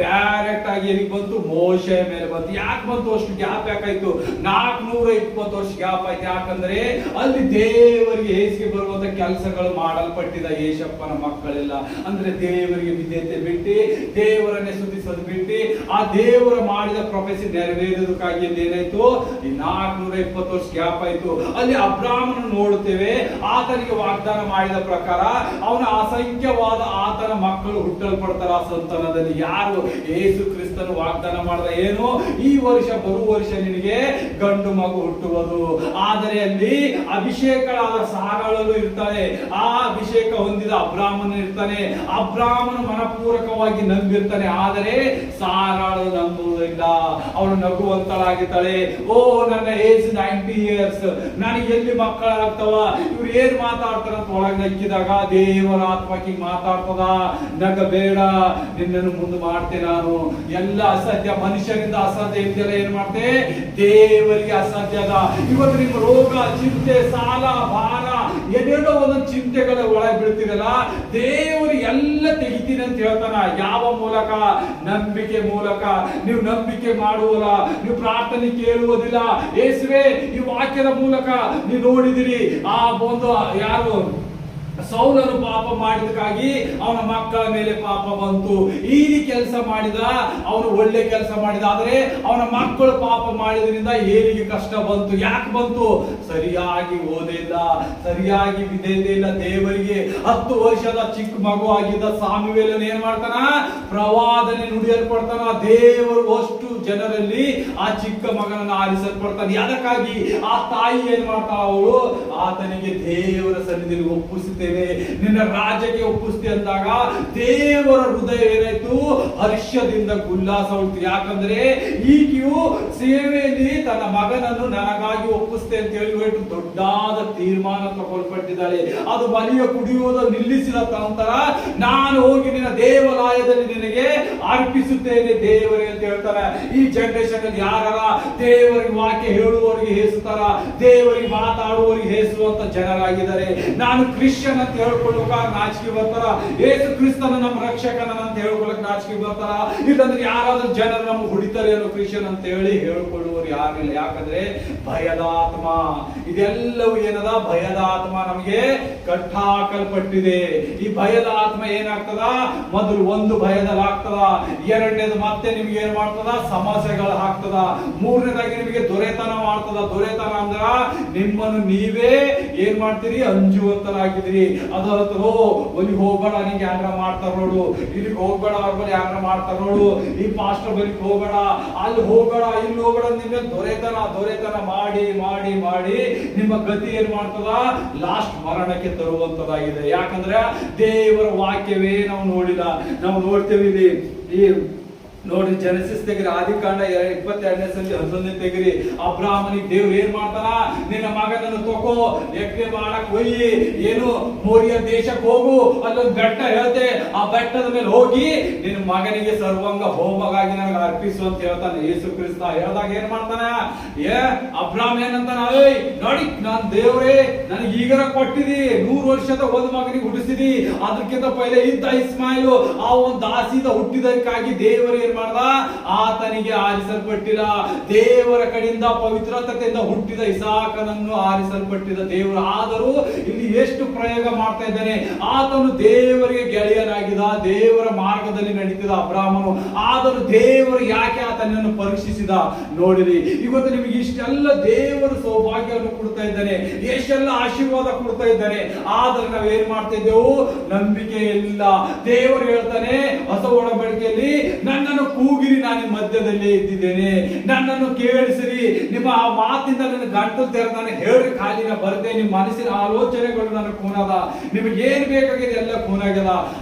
ಡೈರೆಕ್ಟ್ ಆಗಿ ಎಲ್ಲಿಗೆ ಬಂತು? ಮೋಶೆಯ ಮೇಲೆ ಬಂತು. ಯಾಕೆ ಬಂತು? ಅಷ್ಟು ಗ್ಯಾಪ್ ಯಾಕಾಯ್ತು? 420 ವರ್ಷ ಗ್ಯಾಪ್ ಆಯ್ತು. ಯಾಕಂದ್ರೆ ಅಲ್ಲಿ ದೇವರಿಗೆ ಹೇಸಿಗೆ ಬರುವಂತ ಕೆಲಸಗಳು ಮಾಡಲ್ಪಟ್ಟಿದ ಯೇಷಪ್ಪನ ಮಕ್ಕಳೆಲ್ಲ. ಅಂದ್ರೆ ದೇವರಿಗೆ ವಿಧೇಯತೆ ಬಿಟ್ಟು, ದೇವರನ್ನೇ ಸ್ತುತಿಸೋದು ಬಿಟ್ಟು, ಆ ದೇವರ ಮಾಡಿದ ಪ್ರೊಫೆಸಿ ನೆರವೇರೋದಕ್ಕಾಗಿ ಏನಾಯ್ತು? ಈ 420 ವರ್ಷ ಗ್ಯಾಪ್ ಆಯ್ತು. ಅಲ್ಲಿ ಅಬ್ರಾಹ್ಮನ ನೋಡುತ್ತೇವೆ, ಆತನಿಗೆ ವಾಗ್ದಾನ ಮಾಡಿದ ಪ್ರಕಾರ ಅವನ ಅಸಂಖ್ಯವಾದ ಆತನ ಮಕ್ಕಳು ಹುಟ್ಟಲ್ಪಡ್ತಾರ ಆ ಸಂತಾನದಲ್ಲಿ. ಯಾರು? ಯೇಸು ಕ್ರಿಸ್ತನು ವಾಗ್ದಾನ ಮಾಡಿದ ಏನು? ಈ ವರ್ಷ ಬರುವ ವರ್ಷ ನಿನಗೆ ಗಂಡು ಮಗು ಹುಟ್ಟುವುದು. ಆದರೆ ಅಲ್ಲಿ ಅಭಿಷೇಕಳಾದ ಸಾರಾಳಲು ಇರ್ತಾನೆ. ಆ ಅಭಿಷೇಕ ಹೊಂದಿದ ಅಬ್ರಾಹ್ಮನ ಇರ್ತಾನೆ. ಅಬ್ರಾಹ್ಮನ ಮನಪೂರ್ವಕವಾಗಿ ನಂಬಿರ್ತಾನೆ. ಆದರೆ ಸಾರಾಳು ನಂಬುವುದಿಲ್ಲ. ಅವಳು ನಗುವಂತಳಾಗಿದ್ದಾಳೆ. ಓ ನನ್ನ ಏಜ್ 90 ಇಯರ್ಸ್, ನನಗೆ ಎಲ್ಲಿ ಮಕ್ಕಳಾಗ್ತವ? ಇವ್ರು ಏನ್ ಮಾತಾಡ್ತಾರ ಅಂತ ಒಳಗೆ ನಕ್ಕಿದಾಗ ದೇವರ ಆತ್ಮಕ್ಕೆ ಮಾತಾಡ್ತದ, ನಗ ಬೇಡ, ನಿನ್ನನ್ನು ಮುಂದೆ ಮಾಡ್ತೇನೆ ನಾನು. ಎಲ್ಲ ಅಸಾಧ್ಯ, ಮನುಷ್ಯರಿಂದ ಅಸಾಧ್ಯ ಇದೆಲ್ಲ ಏನ್ ಮಾಡ್ತೆ? ದೇವರಿಗೆ ಅಸಾಧ್ಯ ಅದ. ಇವತ್ತು ನಿಮ್ಮ ರೋಗ, ಚಿಂತೆ, ಸಾಲ, ಭಾರ, ಏನೇನೋ ಒಂದೊಂದು ಚಿಂತೆಗಳ ಒಳಗೆ ಬೀಳ್ತಿರಲ್ಲ, ದೇವರು ಎಲ್ಲ ತೆಗಿತೀನಿ ಅಂತ ಹೇಳ್ತಾನ. ಯಾವ ಮೂಲಕ? ನಂಬಿಕೆ ಮೂಲಕ. ನೀವು ನಂಬಿಕೆ ಮಾಡುವಲ್ಲ, ನೀವು ಪ್ರಾರ್ಥನೆ ಕೇಳುವುದಿಲ್ಲ. ಯೇಸುವೆ ಈ ವಾಕ್ಯದ ಮೂಲಕ ನೀವು ನೋಡಿದಿರಿ, ಆ ಒಂದು ಯಾರು ಸೌಲನು ಪಾಪ ಮಾಡಿದಕ್ಕಾಗಿ ಅವನ ಮಕ್ಕಳ ಮೇಲೆ ಪಾಪ ಬಂತು. ಈ ಕೆಲಸ ಮಾಡಿದ, ಅವನು ಒಳ್ಳೆ ಕೆಲಸ ಮಾಡಿದ. ಆದರೆ ಅವನ ಮಕ್ಕಳು ಪಾಪ ಮಾಡಿದ್ರಿಂದ ಏನಿಗೆ ಕಷ್ಟ ಬಂತು. ಯಾಕೆ ಬಂತು? ಸರಿಯಾಗಿ ಓದಿಲ್ಲ, ಸರಿಯಾಗಿ ವಿಧೇಯತೆ ಇಲ್ಲ ದೇವರಿಗೆ. 10 ವರ್ಷದ ಚಿಕ್ಕ ಮಗು ಆಗಿದ್ದ ಸಾಮುವೇಲನು ಏನ್ ಮಾಡ್ತಾನ? ಪ್ರವಾದನೆ ನುಡಿಯಲ್ಪಡ್ತಾನ. ದೇವರು ಅಷ್ಟು ಜನರಲ್ಲಿ ಆ ಚಿಕ್ಕ ಮಗನನ್ನು ಆರಿಸಲ್ಪಡ್ತಾನೆ. ಅದಕ್ಕಾಗಿ ಆ ತಾಯಿ ಏನ್ ಮಾಡ್ತಾಳ, ಅವಳು ಆತನಿಗೆ ದೇವರ ಸನ್ನಿಧಿಯಲ್ಲಿ ಒಪ್ಪಿಸುತ್ತೇನೆ, ನಿನ್ನ ರಾಜ್ಯಕ್ಕೆ ಒಪ್ಪಿಸ್ತೆ ಅಂದಾಗ ದೇವರ ಹೃದಯ ಏನಾಯ್ತು, ಹರ್ಷದಿಂದ ಉಲ್ಲಾಸ ಉಳ್ತು. ಯಾಕಂದ್ರೆ ಈಕೆಯು ಸೇವೆಯಲ್ಲಿ ತನ್ನ ಮಗನನ್ನು ನನಗಾಗಿ ಒಪ್ಪಿಸ್ತೆ ಅಂತ ಹೇಳಿ ದೊಡ್ಡಾದ ತೀರ್ಮಾನ ತಗೊಳ್ಪಟ್ಟಿದ್ದಾಳೆ. ಅದು ಬಲಿಯ ಕುಡಿಯುವುದು ನಿಲ್ಲಿಸಿದ ನಂತರ ನಾನು ಹೋಗಿ ನಿನ್ನ ದೇವಾಲಯದಲ್ಲಿ ನಿನಗೆ ಅರ್ಪಿಸುತ್ತೇನೆ ದೇವರೇ ಅಂತ ಹೇಳ್ತಾರೆ. ಈ ಜನರೇಷನ್ ಅಲ್ಲಿ ಯಾರ ದೇವರಿಗೆ ವಾಕ್ಯ ಹೇಳುವವರಿಗೆ ಹೇಸುತ್ತಾರ, ದೇವರಿಗೆ ಮಾತಾಡುವವರಿಗೆ ಹೇಸುವಂತ ಜನರಾಗಿದ್ದಾರೆ. ನಾನು ಕ್ರಿಶ್ಚಿಯನ್ ಅಂತ ಹೇಳ್ಕೊಳ್ಳುವ ನಾಚಿಕೆ ಬರ್ತಾರ, ಯೇಸು ಕ್ರಿಸ್ತನ ನಮ್ಮ ರಕ್ಷಕನ ಅಂತ ಹೇಳ್ಕೊಳ್ಳಕ್ ನಾಚಿಕೆ ಬರ್ತಾರ. ಇಲ್ಲಂದ್ರೆ ಯಾರಾದ್ರೂ ಜನರು ನಮ್ಗೆ ಹುಡಿತಾರೆ ಅನ್ನೋ ಕ್ರಿಶ್ಚಿಯನ್ ಅಂತ ಹೇಳಿ ಹೇಳ್ಕೊಳ್ಳುವವರು ಯಾರಿಲ್ಲ. ಯಾಕಂದ್ರೆ ಭಯದ ಆತ್ಮ, ಇದೆಲ್ಲವೂ ಏನದ, ಭಯದ ಆತ್ಮ ನಮಗೆ ಕಟ್ಟಾಕಲ್ಪಟ್ಟಿದೆ. ಈ ಭಯದ ಆತ್ಮ ಏನಾಗ್ತದ, ಮೊದಲು ಒಂದು ಭಯದಲ್ಲಿ ಆಗ್ತದ, ಎರಡನೇದು ಮತ್ತೆ ನಿಮ್ಗೆ ಏನ್ ಮಾಡ್ತದ, ಸಮಸ್ಯೆಗಳು ಹಾಕ್ತದ, ಮೂರನೇದಾಗಿ ನಿಮಗೆ ದೊರೆತನ ಮಾಡ್ತದ. ದೊರೆತನ ಅಂದ್ರ ನಿಮ್ಮನ್ನು ನೀವೇ ಏನ್ ಮಾಡ್ತೀರಿ, ಅಂಜುವಂತರಾಗಿದ್ದೀರಿ. ಅದು ಒಲಿಗೆ ಹೋಗ್ಬೇಡ, ನಿಂಗೆ ಯಾರ ಮಾಡ್ತಾರ ನೋಡು, ಇಲ್ಲಿಗೆ ಹೋಗ್ಬೇಡ, ಅವ್ರ ಬಳಿ ಯಾರ ಮಾಡ್ತಾರ ನೋಡು, ಈ ಪಾಸ್ಟರ್ ಬಳಿಗೆ ಹೋಗ್ಬೇಡ, ಅಲ್ಲಿ ಹೋಗ್ಬೇಡ, ಇಲ್ಲಿ ಹೋಗ್ಬೇಡ, ನಿಮಗೆ ದೊರೆತನ ಮಾಡಿ ಮಾಡಿ ಮಾಡಿ ನಿಮ್ಮ ಗತಿ ಏನ್ ಮಾಡ್ತದ, ಲಾಸ್ಟ್ ಮರಣಕ್ಕೆ ತರುವಂತದಾಗಿದೆ. ಯಾಕಂದ್ರೆ ದೇವರ ವಾಕ್ಯವೇ ನಾವು ನೋಡಿಲ್ಲ. ನಾವು ನೋಡ್ತೇವೆ ಇಲ್ಲಿ ಈ ನೋಡಿ ಜನಸಿಸ್ ತೆಗಿರಿ, ಆದಿಕಾಂಡ 22ನೇ ಸಂಧಿ 11ನೇ ತೆಗಿರಿ. ಅಬ್ರಾಹ್ಮನಿಗೆ ದೇವ್ರು ಏನ್ ಮಾಡ್ತಾನ, ನಿನ್ನ ಮಗನನ್ನು ತಗೋ, ಯಜ್ಞ ಮಾಡಕ್ ಒಯ್ಯಿ, ಏನು ಮೋರಿಯ ದೇಶಕ್ಕೆ ಹೋಗು, ಅಲ್ಲೊಂದು ಬೆಟ್ಟ ಹೇಳ್ತೆ, ಆ ಬೆಟ್ಟದ ಮೇಲೆ ಹೋಗಿ ನಿನ್ನ ಮಗನಿಗೆ ಸರ್ವಾಂಗ ಹೋಮಗಾಗಿ ನನಗೆ ಅರ್ಪಿಸು ಅಂತ ಹೇಳ್ತಾನೆ ಯೇಸು ಕ್ರಿಸ್ತ. ಹೇಳ್ದಾಗ ಏನ್ ಮಾಡ್ತಾನ, ಅಬ್ರಾಹ್ಮ ಏನಂತಾನ, ನೋಡಿ ನಾನ್ ದೇವ್ರೇ ನನಗೆ ಈಗರ ಕೊಟ್ಟಿದಿ, 100 ವರ್ಷದ ಒಂದು ಮಗನಿಗೆ ಹುಟ್ಟಿಸಿದಿ, ಅದಕ್ಕಿಂತ ಪೈಲೆ ಇದ್ದ ಇಸ್ಮಾಯಿಲು ಆ ಒಂದು ದಾಸಿದ ಹುಟ್ಟಿದಕ್ಕಾಗಿ ದೇವರು ಏನ್ ಮಾಡ್ದ, ಆತನಿಗೆ ಆರಿಸಲ್ಪಟ್ಟಿಲ್ಲ. ದೇವರ ಕಡೆಯಿಂದ ಪವಿತ್ರತೆಯಿಂದ ಹುಟ್ಟಿದ ಇಸಾಕನನ್ನು ಆರಿಸಲ್ಪಟ್ಟಿದ ದೇವರು. ಆದರೂ ಇಲ್ಲಿ ಎಷ್ಟು ಪ್ರಯೋಗ ಮಾಡ್ತಾ ಇದ್ದಾನೆ, ಆತನು ದೇವರಿಗೆ ಗೆಳೆಯನಾಗಿದ್ದ, ದೇವರ ಮಾರ್ಗದಲ್ಲಿ ನಡೀತಿದ ಅಬ್ರಾಹ್ಮನು. ಆದರೂ ದೇವರು ಯಾಕೆ ಆತನನ್ನು ಪರೀಕ್ಷಿಸಿದ ನೋಡಿರಿ. ಇವತ್ತು ನಿಮಗೆ ಇಷ್ಟೆಲ್ಲ ದೇವರು ಸೌಭಾಗ್ಯವನ್ನು ಕೊಡ್ತಾ ಇದ್ದಾನೆ, ಎಷ್ಟೆಲ್ಲ ಆಶೀರ್ವಾದ ಕೊಡ್ತಾ ಇದ್ದಾನೆ, ಆದ್ರೆ ನಾವ್ ಏನ್ ಮಾಡ್ತಾ ಇದ್ದೇವು, ನಂಬಿಕೆ ಇಲ್ಲ. ದೇವರು ಹೇಳ್ತಾನೆ ಹೊಸ ಒಡಂಬಡಿಕೆಯಲ್ಲಿ, ನನ್ನನ್ನು ಕೂಗಿರಿ, ನಾನು ಮಧ್ಯದಲ್ಲೇ ಇದ್ದಿದ್ದೇನೆ, ನನ್ನನ್ನು ಕೇಳಿಸಿರಿ, ನಿಮ್ಮ ಆ ಮಾತಿಂದ ನನ್ನ ಗಂಟಲು ತೆರೆದಾನೆ ಹೇಳ್ರಿ, ಖಾಲಿ ನಾ ಬರ್ತೇನೆ, ನಿಮ್ಮ ಮನಸ್ಸಿನ ಆಲೋಚನೆಗಳು ನನ್ನ ಕೂನದ, ನಿಮಗೆ ಏನ್ ಬೇಕಾಗಿದೆ ಎಲ್ಲ ಕೂನಾಗ್ಯದ.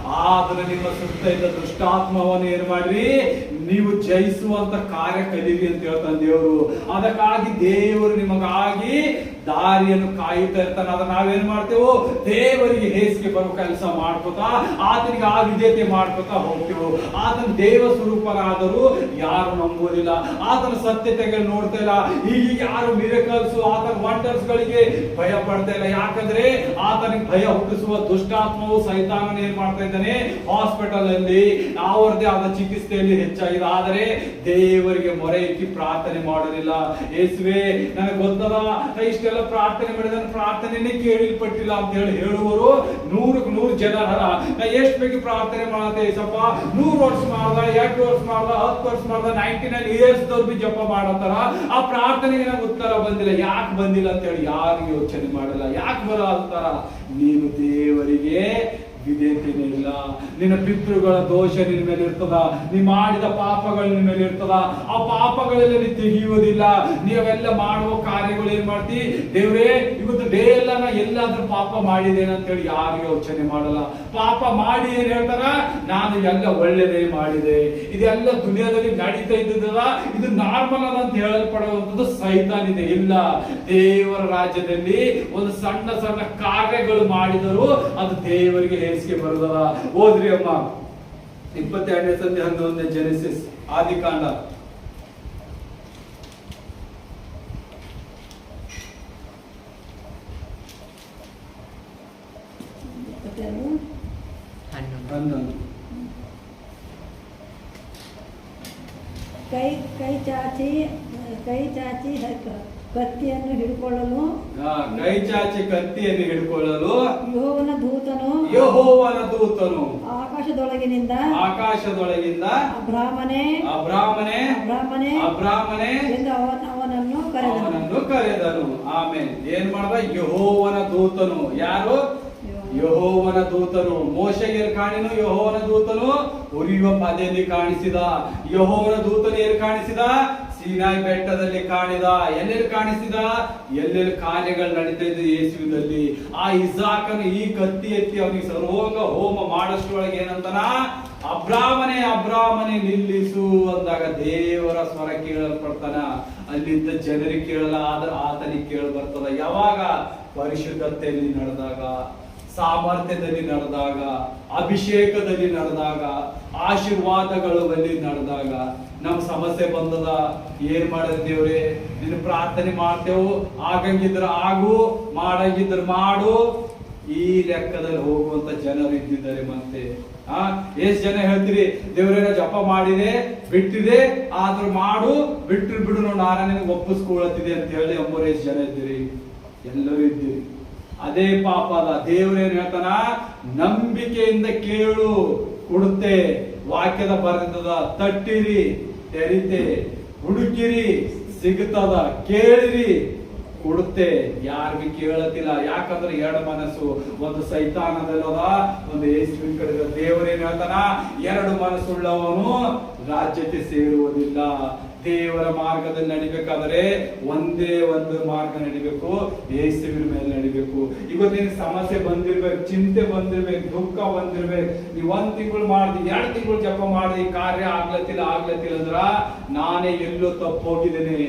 ಆದ್ರೆ ನಿಮ್ಮ ಸುತ್ತ ಇದ್ದ ದುಷ್ಟಾತ್ಮವನ್ನು ಏನ್ ಮಾಡ್ರಿ, ನೀವು ಜಯಿಸುವಂತ ಕಾರ್ಯ ಕಲೀರಿ ಅಂತ ಹೇಳ್ತಾನೆ ದೇವರು. ಅದಕ್ಕಾಗಿ ದೇವರು ನಿಮಗಾಗಿ ದಾರಿಯನ್ನು ಕಾಯುತ್ತಾ ಇರ್ತಾನೆ. ಅದನ್ನ ನಾವೇನ್ ಮಾಡ್ತೇವೆ, ದೇವರಿಗೆ ಹೇಸಿಗೆ ಬರುವ ಕೆಲಸ ಮಾಡ್ಕೋತಾ, ಆತನಿಗೆ ಆ ವಿಧೇಯತೆ ಮಾಡ್ಕೋತಾ ಹೋಗ್ತೇವೆ. ಆತನ ದೇವ ಸ್ವರೂಪರಾದರೂ ಯಾರು ನಂಬೋದಿಲ್ಲ, ಆತನ ಸತ್ಯತೆಗಳು ನೋಡ್ತಾ ಇಲ್ಲ. ಈಗ ಯಾರು ಮಿರಕಲ್ಸ್, ಆತನ ವಂಡರ್ಸ್ ಗಳಿಗೆ ಭಯ ಪಡ್ತಾ ಇಲ್ಲ. ಯಾಕಂದ್ರೆ ಆತನಿಗೆ ಭಯ ಹುಟ್ಟಿಸುವ ದುಷ್ಟಾತ್ಮವು ಸೈತಾನನ ಏನ್ ಮಾಡ್ತಾ ಇದ್ದಾನೆ, ಹಾಸ್ಪಿಟಲ್ ಅಲ್ಲಿ ಅವರದೇ ಆದ ಚಿಕಿತ್ಸೆಯಲ್ಲಿ ಹೆಚ್ಚಾಗಿದೆ. ಆದರೆ ದೇವರಿಗೆ ಮೊರೆ ಇಕ್ಕಿ ಪ್ರಾರ್ಥನೆ ಮಾಡೋದಿಲ್ಲ. ಯೇಸುವೆ ನನಗೆ ಗೊತ್ತದ, ಇಷ್ಟೆಲ್ಲ ಪ್ರಾರ್ಥನೆ ಮಾಡಿದ ಪ್ರಾರ್ಥನೆನೇ ಕೇಳಿಲ್ಪಟ್ಟಿಲ್ಲ ಅಂತ ಹೇಳಿ ಹೇಳುವರು 100ಕ್ಕೆ 100 ಜನರ. ನಾ ಎಷ್ಟು ಬೇಕಿ ಪ್ರಾರ್ಥನೆ ಮಾಡತ್ತೆ ಸ್ವಲ್ಪ, 100 ವರ್ಷ ಮಾಡ್ದ, 2 ವರ್ಷ ಮಾಡ್ದ, 10 ವರ್ಷ ಮಾಡ್ದ, 99 ಇಯರ್ಸ್ ದವ್ರು ಜಪ ಮಾಡತ್ತಾರ. ಆ ಪ್ರಾರ್ಥನೆಗೆ ನಂಗೆ ಉತ್ತರ ಬಂದಿಲ್ಲ. ಯಾಕೆ ಬಂದಿಲ್ಲ ಅಂತ ಹೇಳಿ ಯಾರಿಗೆ ಯೋಚನೆ ಮಾಡಲ್ಲ. ಯಾಕೆ ಬರ ಅಂತಾರ, ನೀನು ದೇವರಿಗೆ ವಿಧೇಯತೆನೇ ಇಲ್ಲ. ನಿನ್ನ ಪಿತೃಗಳ ದೋಷ ನಿನ್ನ ಮೇಲೆ ಇರ್ತದ, ನೀ ಮಾಡಿದ ಪಾಪಗಳು ನಿನ್ನ ಮೇಲೆ ಇರ್ತದ. ಆ ಪಾಪಗಳಲ್ಲಿ ನೀ ತೆಗೆಯುವುದಿಲ್ಲ. ನೀವೆಲ್ಲ ಮಾಡುವ ಕಾರ್ಯಗಳು ಏನ್ ಮಾಡ್ತಿ, ದೇವ್ರೇ ಇವತ್ತು ಡೇ ಎಲ್ಲ ನಾ ಎಲ್ಲಾದ್ರೂ ಪಾಪ ಮಾಡಿದ್ದೇನೆ ಅಂತ ಹೇಳಿ ಯಾರು ಯೋಚನೆ ಮಾಡಲ್ಲ. ಪಾಪ ಮಾಡಿ ಏನ್ ಹೇಳ್ತಾರ, ನಾನು ಎಲ್ಲ ಒಳ್ಳೆದೇ ಮಾಡಿದೆ, ಇದೆಲ್ಲ ದುನಿಯಾದಲ್ಲಿ ನಡೀತಾ ಇದ್ದದ, ಇದು ನಾರ್ಮಲ್ ಅದ ಅಂತ ಹೇಳಲ್ಪಡುವಂಥದ್ದು ಸೈತಾನ್ ಇದೆ. ಇಲ್ಲ, ದೇವರ ರಾಜ್ಯದಲ್ಲಿ ಒಂದು ಸಣ್ಣ ಸಣ್ಣ ಕಾರ್ಯಗಳು ಮಾಡಿದರೂ ಅದು ದೇವರಿಗೆ ಹೇಸಿಗೆ ಬರುದದ. ಓದ್ರಿ ಅಮ್ಮ 22ನೇ ಸಂಧಿ 11ನೇ ಜೆನೆಸಿಸ್, ಆದಿಕಾಂಡ. ಕೈ ಚಾಚಿ ಕತ್ತಿಯನ್ನು ಹಿಡ್ಕೊಳ್ಳಲು, ಕೈ ಚಾಚಿ ಕತ್ತಿಯನ್ನು ಹಿಡ್ಕೊಳ್ಳಲು ಯೆಹೋವನ ದೂತನು ಆಕಾಶದೊಳಗಿನಿಂದ ಅಬ್ರಾಮನೇ ಎಂದು ಅವನನ್ನು ಕರೆದನು. ಆಮೇಲೆ ಏನ್ ಮಾಡ್ದ, ಯೆಹೋವನ ದೂತನು. ಯಾರು? ಯೆಹೋವನ ದೂತನು ಮೋಶೆಗೆ ಕಾಣಿನು ಯೆಹೋವನ ದೂತನು ಉರಿಯುವ ಪದೆಯಲ್ಲಿ ಕಾಣಿಸಿದ. ಯೆಹೋವನ ದೂತನು ಎಲ್ಲಿ ಕಾಣಿಸಿದ? ಸೀನಾಯಿ ಬೆಟ್ಟದಲ್ಲಿ ಕಾಣಿದ. ಎಲ್ಲೆಲ್ಲಿ ಕಾಣಿಸಿದ? ಎಲ್ಲೆಲ್ಲಿ ಕಾರ್ಯಗಳು ನಡೀತಾ ಇದ್ದು ಯೇಸುವಿನಲ್ಲಿ. ಆ ಇಸಾಕನು ಈ ಕತ್ತಿ ಎತ್ತಿ ಅವನಿಗೆ ಸರ್ವಾಂಗ ಹೋಮ ಮಾಡಷ್ಟೊಳಗೆ ಏನಂತನ, ಅಬ್ರಾಮನೇ ನಿಲ್ಲಿಸು ಅಂದಾಗ ದೇವರ ಸ್ವರ ಕೇಳಲ್ಪಡ್ತಾನ. ಅಲ್ಲಿದ್ದ ಜನರಿಗೆ ಕೇಳಲ್ಲ, ಆದ್ರೆ ಆತನಿಗೆ ಕೇಳ ಬರ್ತದ. ಯಾವಾಗ? ಪರಿಶುದ್ಧತೆಯಲ್ಲಿ ನಡೆದಾಗ, ಸಾಮರ್ಥ್ಯದಲ್ಲಿ ನಡೆದಾಗ, ಅಭಿಷೇಕದಲ್ಲಿ ನಡೆದಾಗ, ಆಶೀರ್ವಾದಗಳು ಅಲ್ಲಿ ನಡೆದಾಗ. ನಮ್ ಸಮಸ್ಯೆ ಬಂದದ, ಏನ್ ಮಾಡೋದು ದೇವ್ರೆ? ನಿನ್ನ ಪ್ರಾರ್ಥನೆ ಮಾಡ್ತೇವು, ಆಗಂಗಿದ್ರ ಆಗು, ಮಾಡಂಗಿದ್ರ ಮಾಡು. ಈ ಲೆಕ್ಕದಲ್ಲಿ ಹೋಗುವಂತ ಜನರು ಇದ್ದಿದ್ದಾರೆ. ಮತ್ತೆ ಎಷ್ಟ್ ಜನ ಹೇಳ್ತೀರಿ, ದೇವ್ರೇನ ಜಪ ಮಾಡಿದೆ ಬಿಟ್ಟಿದೆ, ಆದ್ರೂ ಮಾಡು, ಬಿಟ್ರು ಬಿಡು, ನಾನು ನಿನಗೆ ಒಪ್ಪಿಸ್ಕೊಳತ್ತಿದೆ ಅಂತ ಹೇಳಿ ಅಂಬೋರು ಎಷ್ಟ್ ಜನ ಇದ್ದೀರಿ? ಎಲ್ಲರೂ ಇದ್ದೀರಿ. ಅದೇ ಪಾಪ ಅದ. ದೇವ್ರೇನ್ ಹೇಳ್ತಾನ? ನಂಬಿಕೆಯಿಂದ ಕೇಳು, ಕೊಡುತ್ತೆ. ವಾಕ್ಯದ ಬರೆದದ, ತಟ್ಟಿರಿ ತೆರಿತೆ, ಹುಡುಕಿರಿ ಸಿಗುತ್ತದ, ಕೇಳಿರಿ ಕೊಡುತ್ತೆ. ಯಾರಿಗೂ ಕೇಳತಿಲ್ಲ. ಯಾಕಂದ್ರೆ ಎರಡು ಮನಸ್ಸು, ಒಂದು ಸೈತಾನದಲ್ಲದ, ಒಂದು ಯೇಸುವಿನ ಕಡೆ. ದೇವರೇನ್ ಹೇಳ್ತಾನ? ಎರಡು ಮನಸ್ಸುಳ್ಳವನು ರಾಜ್ಯಕ್ಕೆ ಸೇರುವುದಿಲ್ಲ. ದೇವರ ಮಾರ್ಗದಲ್ಲಿ ನಡಿಬೇಕಾದ್ರೆ ಒಂದೇ ಒಂದು ಮಾರ್ಗ ನಡಿಬೇಕು, ಯೇಸುವಿನ ಮೇಲೆ ನಡಿಬೇಕು. ಇವತ್ತು ನಿನಗೆ ಸಮಸ್ಯೆ ಬಂದಿರ್ಬೇಕು, ಚಿಂತೆ ಬಂದಿರ್ಬೇಕು, ದುಃಖ ಬಂದಿರ್ಬೇಕು. ನೀವು 1 ತಿಂಗಳು ಮಾಡ್ದಿ, 2 ತಿಂಗಳು ಜಪ ಮಾಡಿ, ಕಾರ್ಯ ಆಗ್ಲತ್ತಿಲ್ಲ ಅಂದ್ರ ನಾನೇ ಎಲ್ಲೋ ತಪ್ಪು ಹೋಗಿದ್ದೇನೆ,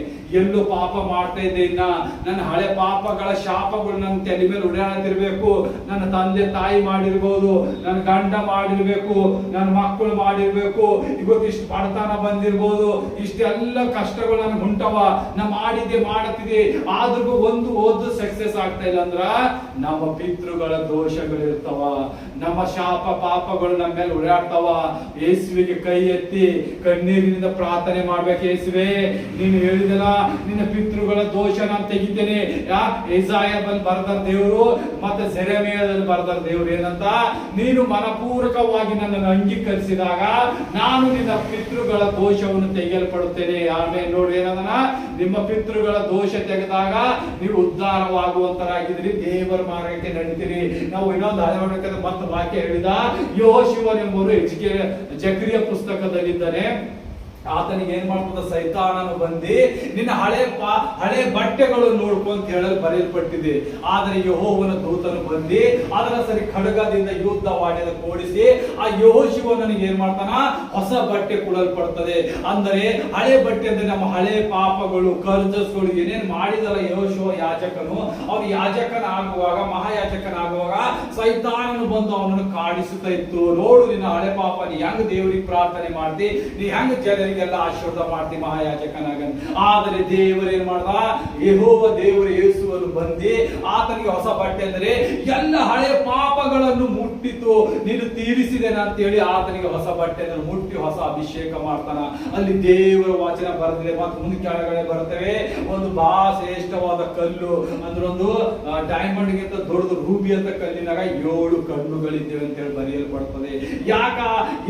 ಎಲ್ಲೋ ಪಾಪ ಮಾಡ್ತಾ ಇದ್ದೆ. ಇನ್ನ ನನ್ನ ಹಳೆ ಪಾಪಗಳ ಶಾಪಗಳು ನನ್ನ ತಲೆ ಮೇಲೆ ಉಡಾಡ್ತಿರ್ಬೇಕು. ನನ್ನ ತಂದೆ ತಾಯಿ ಮಾಡಿರ್ಬೋದು, ನನ್ನ ಗಂಡ ಮಾಡಿರ್ಬೇಕು, ನನ್ನ ಮಕ್ಕಳು ಮಾಡಿರ್ಬೇಕು. ಇವತ್ತು ಇಷ್ಟು ಬಡತನ ಬಂದಿರ್ಬೋದು, ಇಷ್ಟೆಲ್ಲ ಕಷ್ಟಗಳು ನನ್ಗೆ ಉಂಟವ. ನಾ ಮಾಡಿದ್ದೆ ಮಾಡತ್ತಿದೆ, ಆದ್ರೂ ಒಂದು ಓದು ಸಕ್ಸಸ್ ಆಗ್ತಾ ಇಲ್ಲ ಅಂದ್ರ ನಮ್ಮ ಪಿತೃಗಳ ದೋಷಗಳಿರ್ತಾವ, ನಮ್ಮ ಶಾಪ ಪಾಪಗಳು ನಮ್ಮ ಮೇಲೆ ಉಡಾಡ್ತಾವ. ಯೇಸುವಿಗೆ ಕೈ ಎತ್ತಿ ಕಣ್ಣೀರಿನಿಂದ ಪ್ರಾರ್ಥನೆ ಮಾಡ್ಬೇಕು. ಯೇಸುವೆ, ನೀನು ಹೇಳಿದಲ್ಲ, ನಿನ್ನ ಪಿತೃಗಳ ದೋಷ ನಾನು ತೆಗಿತೇನೆ. ಯೆಶಾಯದಲ್ಲಿ ಬರ್ದಾರ ದೇವರು, ಮತ್ತೆ ಜೆರೆಮೀಯದಲ್ಲಿ ಬರ್ದಾರ ದೇವರು ಏನಂತ? ನೀನು ಮನಪೂರ್ವಕವಾಗಿ ನನ್ನನ್ನು ಅಂಗೀಕರಿಸಿದಾಗ ನಾನು ನಿನ್ನ ಪಿತೃಗಳ ದೋಷವನ್ನು ತೆಗೆಯಲ್ಪಡುತ್ತೇನೆ. ಆಮೇಲೆ ನೋಡಿ ಏನಂದನ? ನಿಮ್ಮ ಪಿತೃಗಳ ದೋಷ ತೆಗೆದಾಗ ನೀವು ಉದ್ಧಾರವಾಗುವಂತರಾಗಿದ್ರಿ, ದೇವರ ಮಾರ್ಗಕ್ಕೆ ನಡೀತೀರಿ. ನಾವು ಇನ್ನೊಂದು ಹಳೆ ಮತ್ತೆ ವಾಕ್ಯ ಹೇಳಿದ, ಯೆಹೋಶುವನೆಂಬುವರು ಜಕರಿಯ ಪುಸ್ತಕದಲ್ಲಿದ್ದಾನೆ. ಆತನಿಗೆ ಏನ್ ಮಾಡ್ತದ? ಸೈತಾನನು ಬಂದಿ ನಿನ್ನ ಹಳೆ ಬಟ್ಟೆಗಳು ನೋಡ್ಕೊಂತ ಹೇಳಲು ಬರೆಯಲ್ಪಟ್ಟಿದೆ. ಆದ್ರೆ ಯೆಹೋವನ ದೂತನು ಬಂದಿ ಅದರ ಸರಿ ಖಡ್ಗದಿಂದ ಯುದ್ಧವಾಡಿದ ಕೂಡಿಸಿ ಆ ಯೆಹೋಶುವನಿಗೆ ಏನ್ ಮಾಡ್ತಾನ? ಹೊಸ ಬಟ್ಟೆ ಕೊಡಲ್ಪಡ್ತದೆ. ಅಂದರೆ ಹಳೆ ಬಟ್ಟೆ ಅಂದ್ರೆ ನಮ್ಮ ಹಳೆ ಪಾಪಗಳು, ಕರ್ಜಸ್ಗಳು ಏನೇನ್ ಮಾಡಿದಲ್ಲ ಯೆಹೋಶುವ ಯಾಜಕನು, ಅವನು ಯಾಜಕನಾಗುವಾಗ, ಮಹಾಯಾಜಕನಾಗುವಾಗ ಸೈತಾನನು ಬಂದು ಅವನನ್ನು ಕಾಡಿಸುತ್ತಾ ಇತ್ತು. ನೋಡು, ನಿನ್ನ ಹಳೆ ಪಾಪ, ನೀ ಹೆಂಗ್ ದೇವರಿಗೆ ಪ್ರಾರ್ಥನೆ ಮಾಡ್ತಿ, ನೀ ಹೆಂಗ್ ಜನರಿಗೆ ಆಶೀರ್ವಾದ ಮಾಡ್ತಿ ಮಹಾಯಾಜಕನಾಗ. ಆದರೆ ದೇವರೇನ್ ಮಾಡ್ದ? ಯೆಹೋವ ದೇವರು ಯೇಸುವನ್ನು ಬಂದಿ ಆತನಿಗೆ ಹೊಸ ಬಟ್ಟೆ ಅಂದ್ರೆ ಎಲ್ಲ ಹಳೆ ಪಾಪಗಳನ್ನು ಮುಟ್ಟಿತು, ನೀನು ತೀರಿಸಿದೇನ ಅಂತ ಹೇಳಿ ಆತನಿಗೆ ಹೊಸ ಬಟ್ಟೆಯನ್ನು ಮುಟ್ಟಿ ಹೊಸ ಅಭಿಷೇಕ ಮಾಡ್ತಾನ. ಅಲ್ಲಿ ದೇವರ ವಚನ ಬರೆದಿದೆ. ಮತ್ತೆ ಮುಂದೆ ಕೆಳಗಡೆ ಬರ್ತೇವೆ, ಒಂದು ಬಹಳ ಶ್ರೇಷ್ಠವಾದ ಕಲ್ಲು ಅಂದ್ರೆ ಒಂದು ಡೈಮಂಡ್ ಗಿಂತ ದೊಡ್ಡದು ರೂಬಿ ಅಂತ ಕಲ್ಲಿನಾಗ 7 ಕಣ್ಣುಗಳಿದ್ದೇವೆ ಅಂತ ಹೇಳಿ ಬರೆಯಲ್ಪಡ್ತದೆ. ಯಾಕ?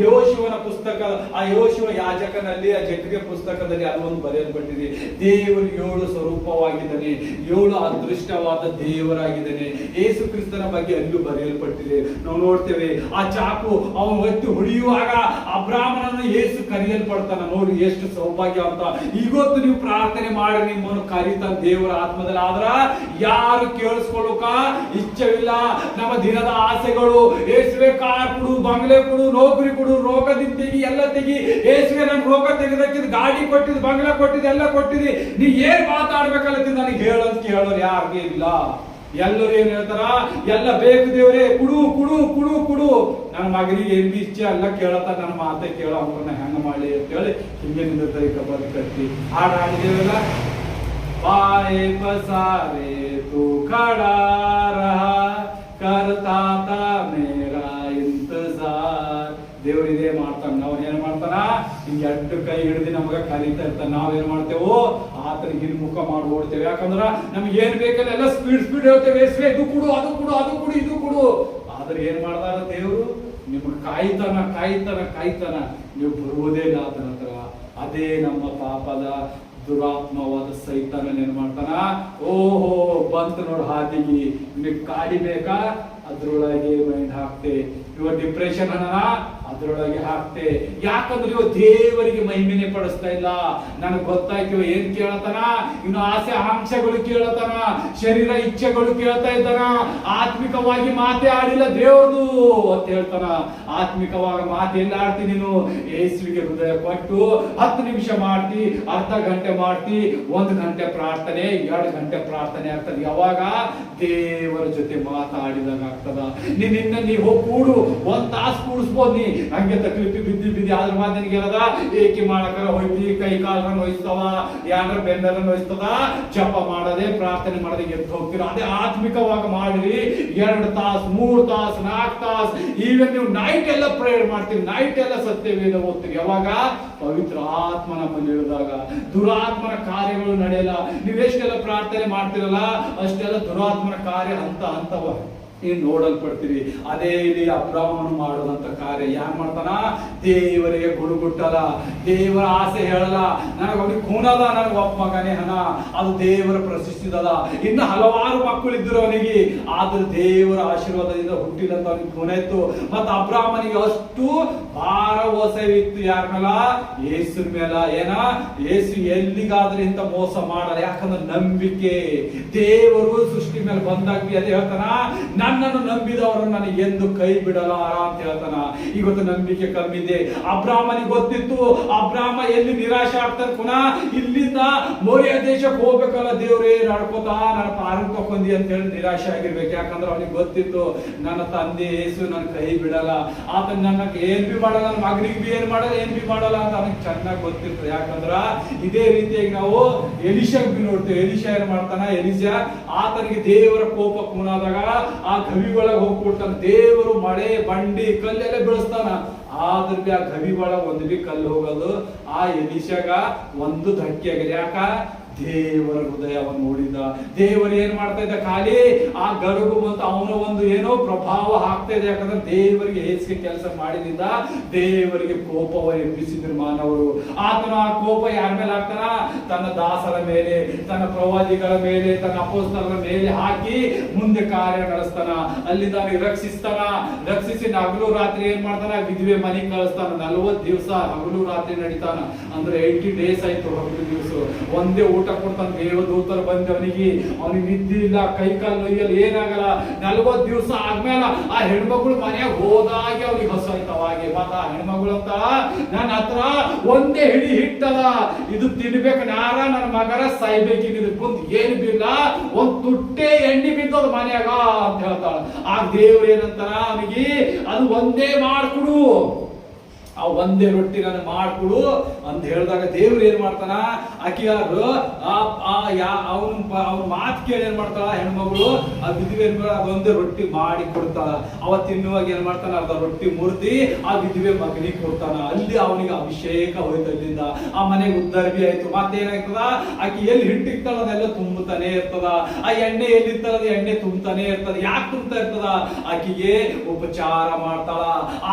ಯೆಹೋಶುವನ ಪುಸ್ತಕ, ಆ ಯೆಹೋಶುವ ಯಾಜಕನಲ್ಲಿ ಆ ಜಕರಿಯ ಪುಸ್ತಕದಲ್ಲಿ ಅದೊಂದು ಬರೆಯಲ್ಪಟ್ಟಿದೆ. ದೇವರು 7 ಸ್ವರೂಪವಾಗಿದ್ದಾನೆ, 7 ಅದೃಷ್ಟವಾದ ದೇವರಾಗಿದ್ದಾನೆ. ಯೇಸು ಕ್ರಿಸ್ತನ ಬಗ್ಗೆ ಅಲ್ಲೂ ಬರೆಯಲ್ಪಟ್ಟಿದೆ. ನಾವು ನೋಡ್ತೇವೆ, ಆ ಚಾಕು ಅವನು ಒತ್ತಿ ಹೊಡೆಯುವಾಗ ಅಬ್ರಾಮನನ್ನು ಯೇಸು ಕರೆಯಲ್ಪಡ್ತಾನ. ನೋಡಿ ಎಷ್ಟು ಸೌಭಾಗ್ಯ ಅಂತ. ಇವತ್ತು ನೀವು ಪ್ರಾರ್ಥನೆ ಮಾಡಿ ನಿಮ್ಮನ್ನು ಕರೀತಾನ ದೇವರ ಆತ್ಮದಲ್ಲಿ. ಆದ್ರ ಯಾರು ಕೇಳಿಸ್ಕೊಳ್ಳೋಕ ಇಚ್ಛವಿಲ್ಲ. ನಮ್ಮ ದಿನದ ಆಸೆಗಳು, ಯೇಸುವೆ ಕಾರ್ ಕೊಡು, ಬಂಗ್ಲೆ ಕೊಡು, ನೌಕರಿ ಕೊಡು, ರೋಗದಿಂದ ತೆಗಿ, ಎಲ್ಲ ತೆಗಿ. ಯೇಸುವೆ ನನ್ ರೋಗ ತೆಗೆದಕ್ಕಿದ್, ಗಾಡಿ ಕೊಟ್ಟಿದ್, ಬಂಗ್ಲೆ ಕೊಟ್ಟಿದ್, ಎಲ್ಲ ಕೊಟ್ಟಿದಿ, ನೀ ಏನ್ ಮಾತಾಡ್ಬೇಕಲ್ಲತ್ತಿದ್ ನನಗೆ ಹೇಳಂತ ಕೇಳೋರು ಯಾರಿಗೆ ಇಲ್ಲ. ಎಲ್ಲರೂ ಏನ್ ಹೇಳ್ತಾರ? ಎಲ್ಲ ಬೇಕು ದೇವ್ರೆ, ಕುಡು ಕುಡು ಕುಡು ಕುಡು. ನನ್ನ ಮಗನಿಗೆ ಏನ್ ಬಿ ಇಚ್ಛೆ ಎಲ್ಲ ಕೇಳತ್ತ, ನನ್ನ ಮಾತೆ ಕೇಳೋ ಅವ್ರನ್ನ ಹೆಂಗ ಮಾಡಿ ಅಂತ ಹೇಳಿ ಹಿಂಗೆ ನಿಂದಿರ್ತಾರೆ. ಕಬ್ಬರ್ ಕಟ್ಟಿ ಹಾಡು ಹಾಡಿದೇವಲ್ಲ, ಬಾಯ್ ಪಸಾರೆ ತು ಖಡಾ ರಹಾ ಕರ್ತಾ ತಾ ಮೇರಾ ಇಂತಜಾರ್. ದೇವ್ರ ಇದೇ ಮಾಡ್ತಾನ. ನಾವ್ ಏನ್ ಮಾಡ್ತಾನ? ಹಿಂಗೆ 2 ಕೈ ಹಿಡಿದು ನಮಗ ಕರೀತಾ ಇರ್ತಾನ. ನಾವೇನ್ ಮಾಡ್ತೇವೋ ಆತನಿಗೆ ಹಿನ್ಮುಖ ಮಾಡಿ ಓಡ್ತೇವೆ. ಯಾಕಂದ್ರ ನಮ್ಗೆ ಏನ್ ಬೇಕಲ್ಲ ಎಲ್ಲ ಸ್ಪೀಡ್ ಹೇಳ್ತೇವೆ. ಇದು ಕೊಡು, ಅದು ಕೊಡು, ಅದು ಕೊಡು, ಇದು ಕೊಡು. ಆದ್ರೆ ಏನ್ ಮಾಡ್ತಾರ ದೇವ್ರು? ನಿಮ್ಗೆ ಕಾಯ್ತಾನ. ನೀವು ಬರುವುದೇ ಇಲ್ಲ ಆತನ ಹತ್ರ. ಅದೇ ನಮ್ಮ ಪಾಪದ ದುರಾತ್ಮವಾದ ಸೈತಾನ ಏನ್ ಮಾಡ್ತಾನ? ಓಹೋ ಬಂತು ನೋಡು ಹಾದಿಗೆ, ನಿಮಗೆ ಕಾಡಿ ಬೇಕಾ? ಅದ್ರೊಳಗೆ ಮೈಂಡ್ ಹಾಕ್ತೆ. ಇವ ಡಿಪ್ರೆಷನ್ ಅನ್ನ ಅದ್ರೊಳಗೆ ಹಾಕ್ತೆ. ಯಾಕಂದ್ರೆ ಇವ ದೇವರಿಗೆ ಮಹಿಮೆನೆ ಪಡಿಸ್ತಾ ಇಲ್ಲ. ನನಗೆ ಗೊತ್ತಾಯ್ತು ಇವ ಏನ್ ಕೇಳತಾನ, ಇನ್ನು ಆಸೆ ಆಕಾಂಕ್ಷೆಗಳು ಕೇಳತಾನ, ಶರೀರ ಇಚ್ಛೆಗಳು ಕೇಳ್ತಾ ಇದ್ದಾನ. ಆತ್ಮಿಕವಾಗಿ ಮಾತೇ ಆಡಿಲ್ಲ ದೇವ್ರದು ಅಂತ ಹೇಳ್ತಾನ. ಆತ್ಮಿಕವಾಗಿ ಮಾತು ಎಲ್ಲ ಆಡ್ತಿ ನೀನು. ಯೇಸುವಿಗೆ ಹೃದಯ ಕೊಟ್ಟು 10 ನಿಮಿಷ ಮಾಡ್ತಿ, ಅರ್ಧ ಗಂಟೆ ಮಾಡ್ತಿ, 1 ಗಂಟೆ ಪ್ರಾರ್ಥನೆ, 2 ಗಂಟೆ ಪ್ರಾರ್ಥನೆ ಆಗ್ತದೆ. ಯಾವಾಗ ದೇವರ ಜೊತೆ ಮಾತಾಡಿದಾಗ ಆಗ್ತದ. ನೀ ಹೋಗಿ ಕೂಡು, 1 ತಾಸು ಕೂಡಿಸ್ಬೋದು. ನೀ ಹಂಗೆ ತಕ್ಲಿಪಿ ಬಿದ್ದಿ ಆದ್ರ ಮಾತನಿಗೆ ಏನದ, ಏಕಿ ಮಾಡಕರ ಹೋಯ್ತಿ, ಕೈ ಕಾಲನ್ನ ನೋಯಿಸ್ತವ, ಯಾರ ಬೆನ್ನರ ನೋಯಿಸ್ತದ. ಜಪ ಮಾಡದೆ ಪ್ರಾರ್ಥನೆ ಮಾಡದೆ ಎದ್ದು ಹೋಗ್ತೀರ. ಅದೇ ಆತ್ಮಿಕವಾಗಿ ಮಾಡಿರಿ. 2 ತಾಸು, 3 ತಾಸು, 4 ತಾಸು, ಈವನ್ ನೀವು ನೈಟ್ ಎಲ್ಲ ಪ್ರೇಯರ್ ಮಾಡ್ತೀರಿ, ನೈಟ್ ಎಲ್ಲ ಸತ್ಯವೇದ ಓದ್ತೀರಿ. ಯಾವಾಗ ಪವಿತ್ರ ಆತ್ಮ ನಮ್ಮಲ್ಲಿ ಇಳಿದಾಗ ದುರಾತ್ಮನ ಕಾರ್ಯಗಳು ನಡೆಯಲ್ಲ. ನೀವೆಷ್ಟೆಲ್ಲ ಪ್ರಾರ್ಥನೆ ಮಾಡ್ತಿರಲ್ಲ ಅಷ್ಟೆಲ್ಲ ದುರಾತ್ಮನ ಕಾರ್ಯ ಹಂತವ ನೋಡಲ್ಪಡ್ತೀರಿ. ಅದೇ ಇಲ್ಲಿ ಅಬ್ರಾಮನು ಮಾಡುವಂತ ಕಾರ್ಯ ಯಾರು ಮಾಡ್ತಾನ, ದೇವರಿಗೆ ಗುಡುಗುಟ್ಟಲ್ಲ, ದೇವರ ಆಸೆ ಹೇಳಲ್ಲ. ನನಗೆ ಅವನಿಗೆ ಖೂನದ, ನನಗೆ ಒಬ್ಬ ಮಗನೇ ಹಣ, ಅದು ದೇವರ ಪ್ರಶಸ್ತಿದಲ್ಲ. ಇನ್ನು ಹಲವಾರು ಮಕ್ಕಳಿದ್ರು ಅವನಿಗೆ, ಆದ್ರೆ ದೇವರ ಆಶೀರ್ವಾದದಿಂದ ಹುಟ್ಟಿದಂತ ಅವನಿಗೆ ಖೂನ ಇತ್ತು. ಮತ್ತೆ ಅಬ್ರಾಮನಿಗೆ ಅಷ್ಟು ಭಾರ ಹೊಸವಿತ್ತು ಯಾರ ಮೇಲ, ಯೇಸು ಮೇಲ. ಏನ ಯೇಸು ಎಲ್ಲಿಗಾದ್ರೆ ಇಂತ ಮೋಸ ಮಾಡಲ್ಲ. ಯಾಕಂದ್ರೆ ನಂಬಿಕೆ. ದೇವರು ಸೃಷ್ಟಿ ಮೇಲೆ ಬಂದಾಗ ಅದೇ ಹೇಳ್ತಾನ, ನನ್ನನ್ನು ನಂಬಿದವರನ್ನು ನನಗೆ ಎಂದು ಕೈ ಬಿಡಲಾರ ಅಂತ ಹೇಳ್ತಾನ. ಇವತ್ತು ನಂಬಿಕೆ ಕಮ್ಮಿ ಇದೆ. ಅಬ್ರಾಮನಿಗೆ ಗೊತ್ತಿತ್ತು, ಅಬ್ರಾಮ ಎಲ್ಲಿ ನಿರಾಶೆ ಆಗ್ತಾನೆ, ಪುನಃ ಇಲ್ಲಿಂದ ಮೋರಿಯ ದೇಶಕ್ಕೆ ಹೋಗ್ಬೇಕಲ್ಲ, ದೇವ್ರೇ ನಡ್ಕೋತಾ ನನ್ನ ಪಾರನ್ ತಕೊಂಡಿ ಅಂತ ಹೇಳಿ ನಿರಾಶೆ ಆಗಿರ್ಬೇಕು. ಯಾಕಂದ್ರೆ ಅವನಿಗೆ ಗೊತ್ತಿತ್ತು, ನನ್ನ ತಂದೆ ಯೇಸು ನನ್ನ ಕೈ ಬಿಡಲ್ಲ, ಆತ ನನ್ನ ಏನ್ ಬಿ ಮಾಡಲ್ಲ, ನನ್ನ ಮಗನಿಗೆ ಬಿ ಏನ್ ಮಾಡಲ್ಲ, ಏನ್ ಬಿ ಮಾಡಲ್ಲ ಅಂತ ಅವನಿಗೆ ಚೆನ್ನಾಗಿ ಗೊತ್ತಿರ್ತದೆ. ಯಾಕಂದ್ರ ಇದೇ ರೀತಿಯಾಗಿ ನಾವು ಎಲಿಶಾಗ್ ಬಿ ನೋಡ್ತೇವೆ. ಎಲಿಶಾ ಏನ್ ಮಾಡ್ತಾನ, ಎಲಿಶಾ ಆತನಿಗೆ ದೇವರ ಕೋಪ ಕೂನಾದಾಗ ಆ ಗವಿ ಒಳಗೆ ಹೋಗ್ಬಿಡ್ತಾನ. ದೇವರು ಮಳೆ ಬಂಡಿ ಕಲ್ಲೆಲ್ಲ ಬೀಳಿಸ್ತಾನ. ಆದ್ರ ಬಿ ಆ ಗವಿ ಒಳಗೆ ಒಂದು ಬಿ ಕಲ್ಲು ಹೋಗೋದು ಆ ಎಲಿಶಾಗ ಒಂದು ಧಕ್ಕೆ ಆಗಿದೆ. ಯಾಕ, ದೇವರ ಹೃದಯವನ್ನು ನೋಡಿದ. ದೇವರು ಏನ್ ಮಾಡ್ತಾ ಇದ್ದ, ಖಾಲಿ ಆ ಗಡುಗು ಮತ್ತು ಅವನ ಒಂದು ಏನೋ ಪ್ರಭಾವ ಹಾಕ್ತಾ ಇದೆ. ಯಾಕಂದ್ರೆ ದೇವರಿಗೆ ಹೆಚ್ಚಿಗೆ ಕೆಲಸ ಮಾಡಿದಿಂದ ದೇವರಿಗೆ ಕೋಪವನ್ನು ಎಬ್ಬಿಸಿದ್ರು ಮಾನವರು. ಆತನ ಆ ಕೋಪ ಯಾರ ಮೇಲೆ ಹಾಕ್ತಾನ, ತನ್ನ ದಾಸರ ಮೇಲೆ, ತನ್ನ ಪ್ರವಾದಿಗಳ ಮೇಲೆ, ತನ್ನ ಅಪೊಸ್ತಲರ ಮೇಲೆ ಹಾಕಿ ಮುಂದೆ ಕಾರ್ಯ ನಡೆಸ್ತಾನ. ಅಲ್ಲಿಂದ ರಕ್ಷಿಸ್ತಾನ. ರಕ್ಷಿಸಿ ಹಗಲು ರಾತ್ರಿ ಏನ್ ಮಾಡ್ತಾನ, ವಿಧವೆ ಮನೆಗೆ ಕಳಿಸ್ತಾನ. 40 ದಿವಸ ಹಗಲು ರಾತ್ರಿ ನಡೀತಾನ. ಅಂದ್ರೆ 80 ಡೇಸ್ ಆಯ್ತು ಹಗಲು ದಿವಸ. ಒಂದೇ ಊಟ ಕೊಡ್ತಾನೆ. ದೇವದೂತರು ಬಂದು ಅವನಿಗೆ ನಿದ್ದೆ ಇಲ್ಲ, ಕೈ ಕಾಲು ನೋಯ್ಯಲ್ಲ, ಏನಾಗಲ್ಲ. 40 ದಿವಸ ಆದ್ಮೇಲೆ ಆ ಹೆಣ್ಮಗಳು ಮನೆಯಾಗ ಹೋದಾಗೆ ಅವ್ನಿಗೆ ಹಸು ಆಯ್ತವಾಗೆ. ಮತ್ತ ಆ ಹೆಣ್ಮಗಳು ಅಂತ, ನನ್ನ ಹತ್ರ ಒಂದೇ ಹಿಡಿ ಹಿಟ್ಟದ, ಇದು ತಿನ್ಬೇಕು, ನಾರ ನನ್ನ ಮಗರ ಸಾಯ್ಬೇಕಿದ್ ಕುಂತ ಏನು ಬಿಲ್ಲ, ಒಂದ್ ತುಟ್ಟೆ ಎಣ್ಣೆ ಬಿದ್ದದ ಮನೆಯಾಗ ಅಂತ ಹೇಳ್ತಾಳ. ಆ ದೇವ್ರ ಏನಂತಾನ ಅವನಿಗೆ, ಅದು ಒಂದೇ ಮಾಡ್ಕೊಡು, ಆ ಒಂದೇ ರೊಟ್ಟಿ ನಾನು ಮಾಡ್ಕೊಡು ಅಂತ ಹೇಳಿದಾಗ ದೇವ್ರು ಏನ್ ಮಾಡ್ತಾನ, ಆಕಿ ಯಾರು ಅವನ ಮಾತು ಕೇಳಿ ಏನ್ ಮಾಡ್ತಾಳ ಹೆಣ್ಮಗಳು, ಆ ವಿಧವೆ ಅದೊಂದೇ ರೊಟ್ಟಿ ಮಾಡಿ ಕೊಡ್ತಾಳ. ಅವ ತಿನ್ನುವಾಗ ಏನ್ ಮಾಡ್ತಾನ, ಅರ್ಧ ರೊಟ್ಟಿ ಮುರಿದಿ ಆ ವಿಧವೆ ಮಗನಿಗೆ ಕೊಡ್ತಾನ. ಅಲ್ಲಿ ಅವನಿಗೆ ಅಭಿಷೇಕ ಹೋಯ್ತು. ಅಲ್ಲಿಂದ ಆ ಮನೆಗೆ ಉದ್ಧಾರ ಬಿ ಆಯ್ತು. ಮತ್ತೇನಾಯ್ತದ, ಆಕಿ ಎಲ್ಲಿ ಹಿಟ್ಟಿರ್ತಾಳ ಅದೆಲ್ಲ ತುಂಬುತ್ತಾನೆ ಇರ್ತದ. ಆ ಎಣ್ಣೆ ಎಲ್ಲಿರ್ತಾರ ಅದು ಎಣ್ಣೆ ತುಂಬತಾನೆ ಇರ್ತದ. ಯಾಕೆ ತುಂಬತಾ ಇರ್ತದ, ಆಕಿಗೆ ಉಪಚಾರ ಮಾಡ್ತಾಳ,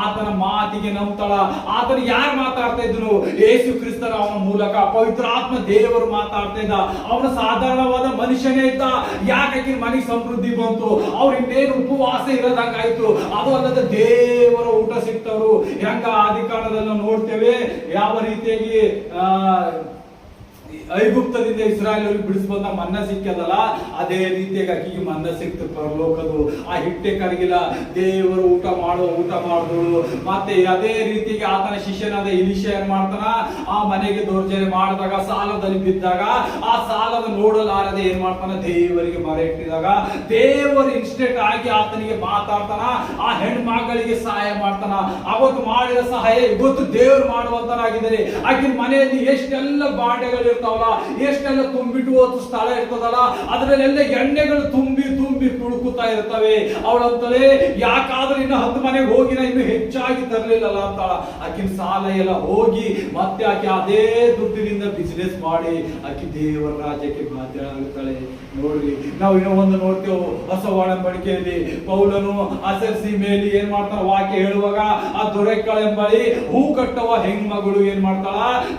ಆತನ ಮಾತಿಗೆ ನಂಬ್ತಾಳ. ಆತನ ಯಾರು ಮಾತಾಡ್ತಾ ಇದ್ರು, ಯೇಸು ಕ್ರಿಸ್ತನ ಅವನ ಮೂಲಕ ಪವಿತ್ರ ಆತ್ಮ ದೇವರು ಮಾತಾಡ್ತಾ ಇದ್ದ. ಅವನ ಸಾಧಾರಣವಾದ ಮನುಷ್ಯನೇ ಇದ್ದ. ಯಾಕೆ ಮನೆಗೆ ಸಮೃದ್ಧಿ ಬಂತು, ಅವ್ರ ಇನ್ನೇನು ಉಪವಾಸ ಇರೋದಂಗಾಯ್ತು. ಅದು ಅಲ್ಲದೆ ದೇವರ ಊಟ ಸಿಗ್ತವ್ರು. ಹೆಂಗ ಆದಿಕಾಂಡದಲ್ಲಿ ನೋಡ್ತೇವೆ ಯಾವ ರೀತಿಯಾಗಿ ಐಗುಪ್ತದಿಂದ ಇಸ್ರಾಯೇಲ್ ಬಿಡಿಸ್ಬಂದ ಮನ್ನ ಸಿಕ್ಕದಲ್ಲ, ಅದೇ ರೀತಿಯಾಗಿ ಅಕ್ಕಿಗೆ ಮನ್ನ ಸಿಕ್ತು ಪರಲೋಕದು. ಆ ಹಿಟ್ಟೆ ಕರಗಿಲ್ಲ, ದೇವರು ಊಟ ಮಾಡಿದಳು. ಮತ್ತೆ ಅದೇ ರೀತಿಯಾಗಿ ಆತನ ಶಿಷ್ಯನಾದ ಎಲೀಷಾ ಏನ್ ಮಾಡ್ತಾನ, ಆ ಮನೆಗೆ ದೌರ್ಜನ್ಯ ಮಾಡಿದಾಗ, ಸಾಲದಲ್ಲಿ ಬಿದ್ದಾಗ, ಆ ಸಾಲದ ನೋಡಲಾರದೆ ಏನ್ ಮಾಡ್ತಾನ, ದೇವರಿಗೆ ಮೊರೆ ಇಟ್ಟಿದಾಗ ದೇವರು ಇನ್ಸ್ಟೆಂಟ್ ಆಗಿ ಆತನಿಗೆ ಮಾತಾಡ್ತಾನ. ಆ ಹೆಣ್ಮಗಳಿಗೆ ಸಹಾಯ ಮಾಡ್ತಾನ. ಅವತ್ತು ಮಾಡಿದ ಸಹಾಯ ಇವತ್ತು ದೇವರು ಮಾಡುವಂತನಾಗಿದ್ದಾರೆ. ಆಕಿನ ಮನೆಯಲ್ಲಿ ಎಷ್ಟೆಲ್ಲ ಬಾಂಡೆಗಳು ಇರ್ತಾವಲ್ಲ, ಎಷ್ಟೆಲ್ಲ ತುಂಬಿಟ್ಟು ಹೋದ ಸ್ಥಳ ಇರ್ತದಲ್ಲ, ಅದರಲ್ಲೆಲ್ಲ ಎಣ್ಣೆಗಳು ತುಂಬಿ ತುಳುಕುತ್ತಾ ಇರ್ತವೆ. ಅವಳಂತಲೇ ಯಾಕಾದ್ರೆ ಇನ್ನು 10 ಮನೆಗೆ ಹೋಗಿನ ಇನ್ನು ಹೆಚ್ಚಾಗಿ ತರಲಿಲ್ಲಲ್ಲ ಅಂತಾಳ. ಆಕಿನ ಸಾಲ ಎಲ್ಲ ಹೋಗಿ ಮತ್ತೆ ಆಕೆ ಅದೇ ದುಡ್ಡಿನಿಂದ ಬಿಸಿನೆಸ್ ಮಾಡಿ ಆಕಿ ದೇವರ ರಾಜ್ಯಕ್ಕೆ ಬಾಧ್ಯಳಾಗುತ್ತಾಳೆ. ನೋಡ್ರಿ, ನಾವು ಇನ್ನೂ ಒಂದು ನೋಡ್ತೇವೆ ಹೊಸ ಒಡಂಬಡಿಕೆಯಲ್ಲಿ ಪೌಲನು ಅಸರ್ಸಿ ಮೇಲೆ ಏನ್ ಮಾಡ್ತಾನ, ವಾಕ್ಯ ಹೇಳುವಾಗ ಆ ದೊರೆಕಳೆಂಬಳಿ ಹೂ ಕಟ್ಟುವ ಹೆಣ್ಮಗಳು ಏನ್ ಮಾಡ್ತಾಳ,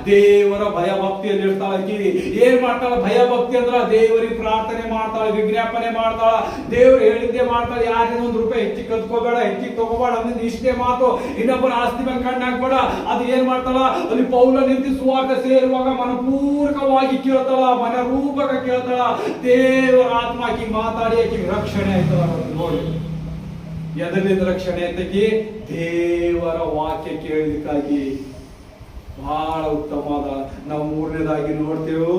ದೇವರ ಭಯ ಭಕ್ತಿಯಲ್ಲಿ ಇರ್ತಾಳ. ಆಕಿ ಏನ್ ಮಾಡ್ತಾಳ? ಭಯ ಭಕ್ತಿ ಅಂದ್ರ ದೇವರಿಗೆ ಪ್ರಾರ್ಥನೆ ಮಾಡ್ತಾಳ, ವಿಜ್ಞಾಪನೆ ಮಾಡ್ತಾಳ, ದೇವ್ರು ಹೇಳಿದ್ದೆ ಮಾಡ್ತಾಳ. ಯಾರಿನ ಒಂದು ರೂಪಾಯಿ ಹೆಚ್ಚಿಗೆ ಕದ್ಕೋಬೇಡ, ಹೆಚ್ಚಿಗೆ ತಗೋಬೇಡ, ಅಂದ್ರೆ ಇಷ್ಟೇ ಮಾತು. ಇನ್ನೊಬ್ಬರ ಆಸ್ತಿ ಮೇಲೆ ಕಣ್ಣು ಹಾಕ್ಬೇಡ. ಅದು ಏನ್ ಮಾಡ್ತಾಳ? ಅಲ್ಲಿ ಪೌಲ ನಿಂತು ಸುವಾರ್ತೆ ಸೇರುವಾಗ ಮನಪೂರ್ವಕವಾಗಿ ಕೇಳ್ತಾಳ, ಮನರೂಪಕ ಕೇಳ್ತಾಳ. ದೇವರ ಆತ್ಮ ಆಕಿ ಮಾತಾಡಿ ಆಕಿ ರಕ್ಷಣೆ ಆಯ್ತದ ನೋಡಿ. ಎದರಿಂದ ರಕ್ಷಣೆ ಅಂತಕಿ? ದೇವರ ವಾಕ್ಯ ಕೇಳಿದಕ್ಕಾಗಿ. ಬಹಳ ಉತ್ತಮವಾದ. ನಾವು ಮೂರನೇದಾಗಿ ನೋಡ್ತೇವೆ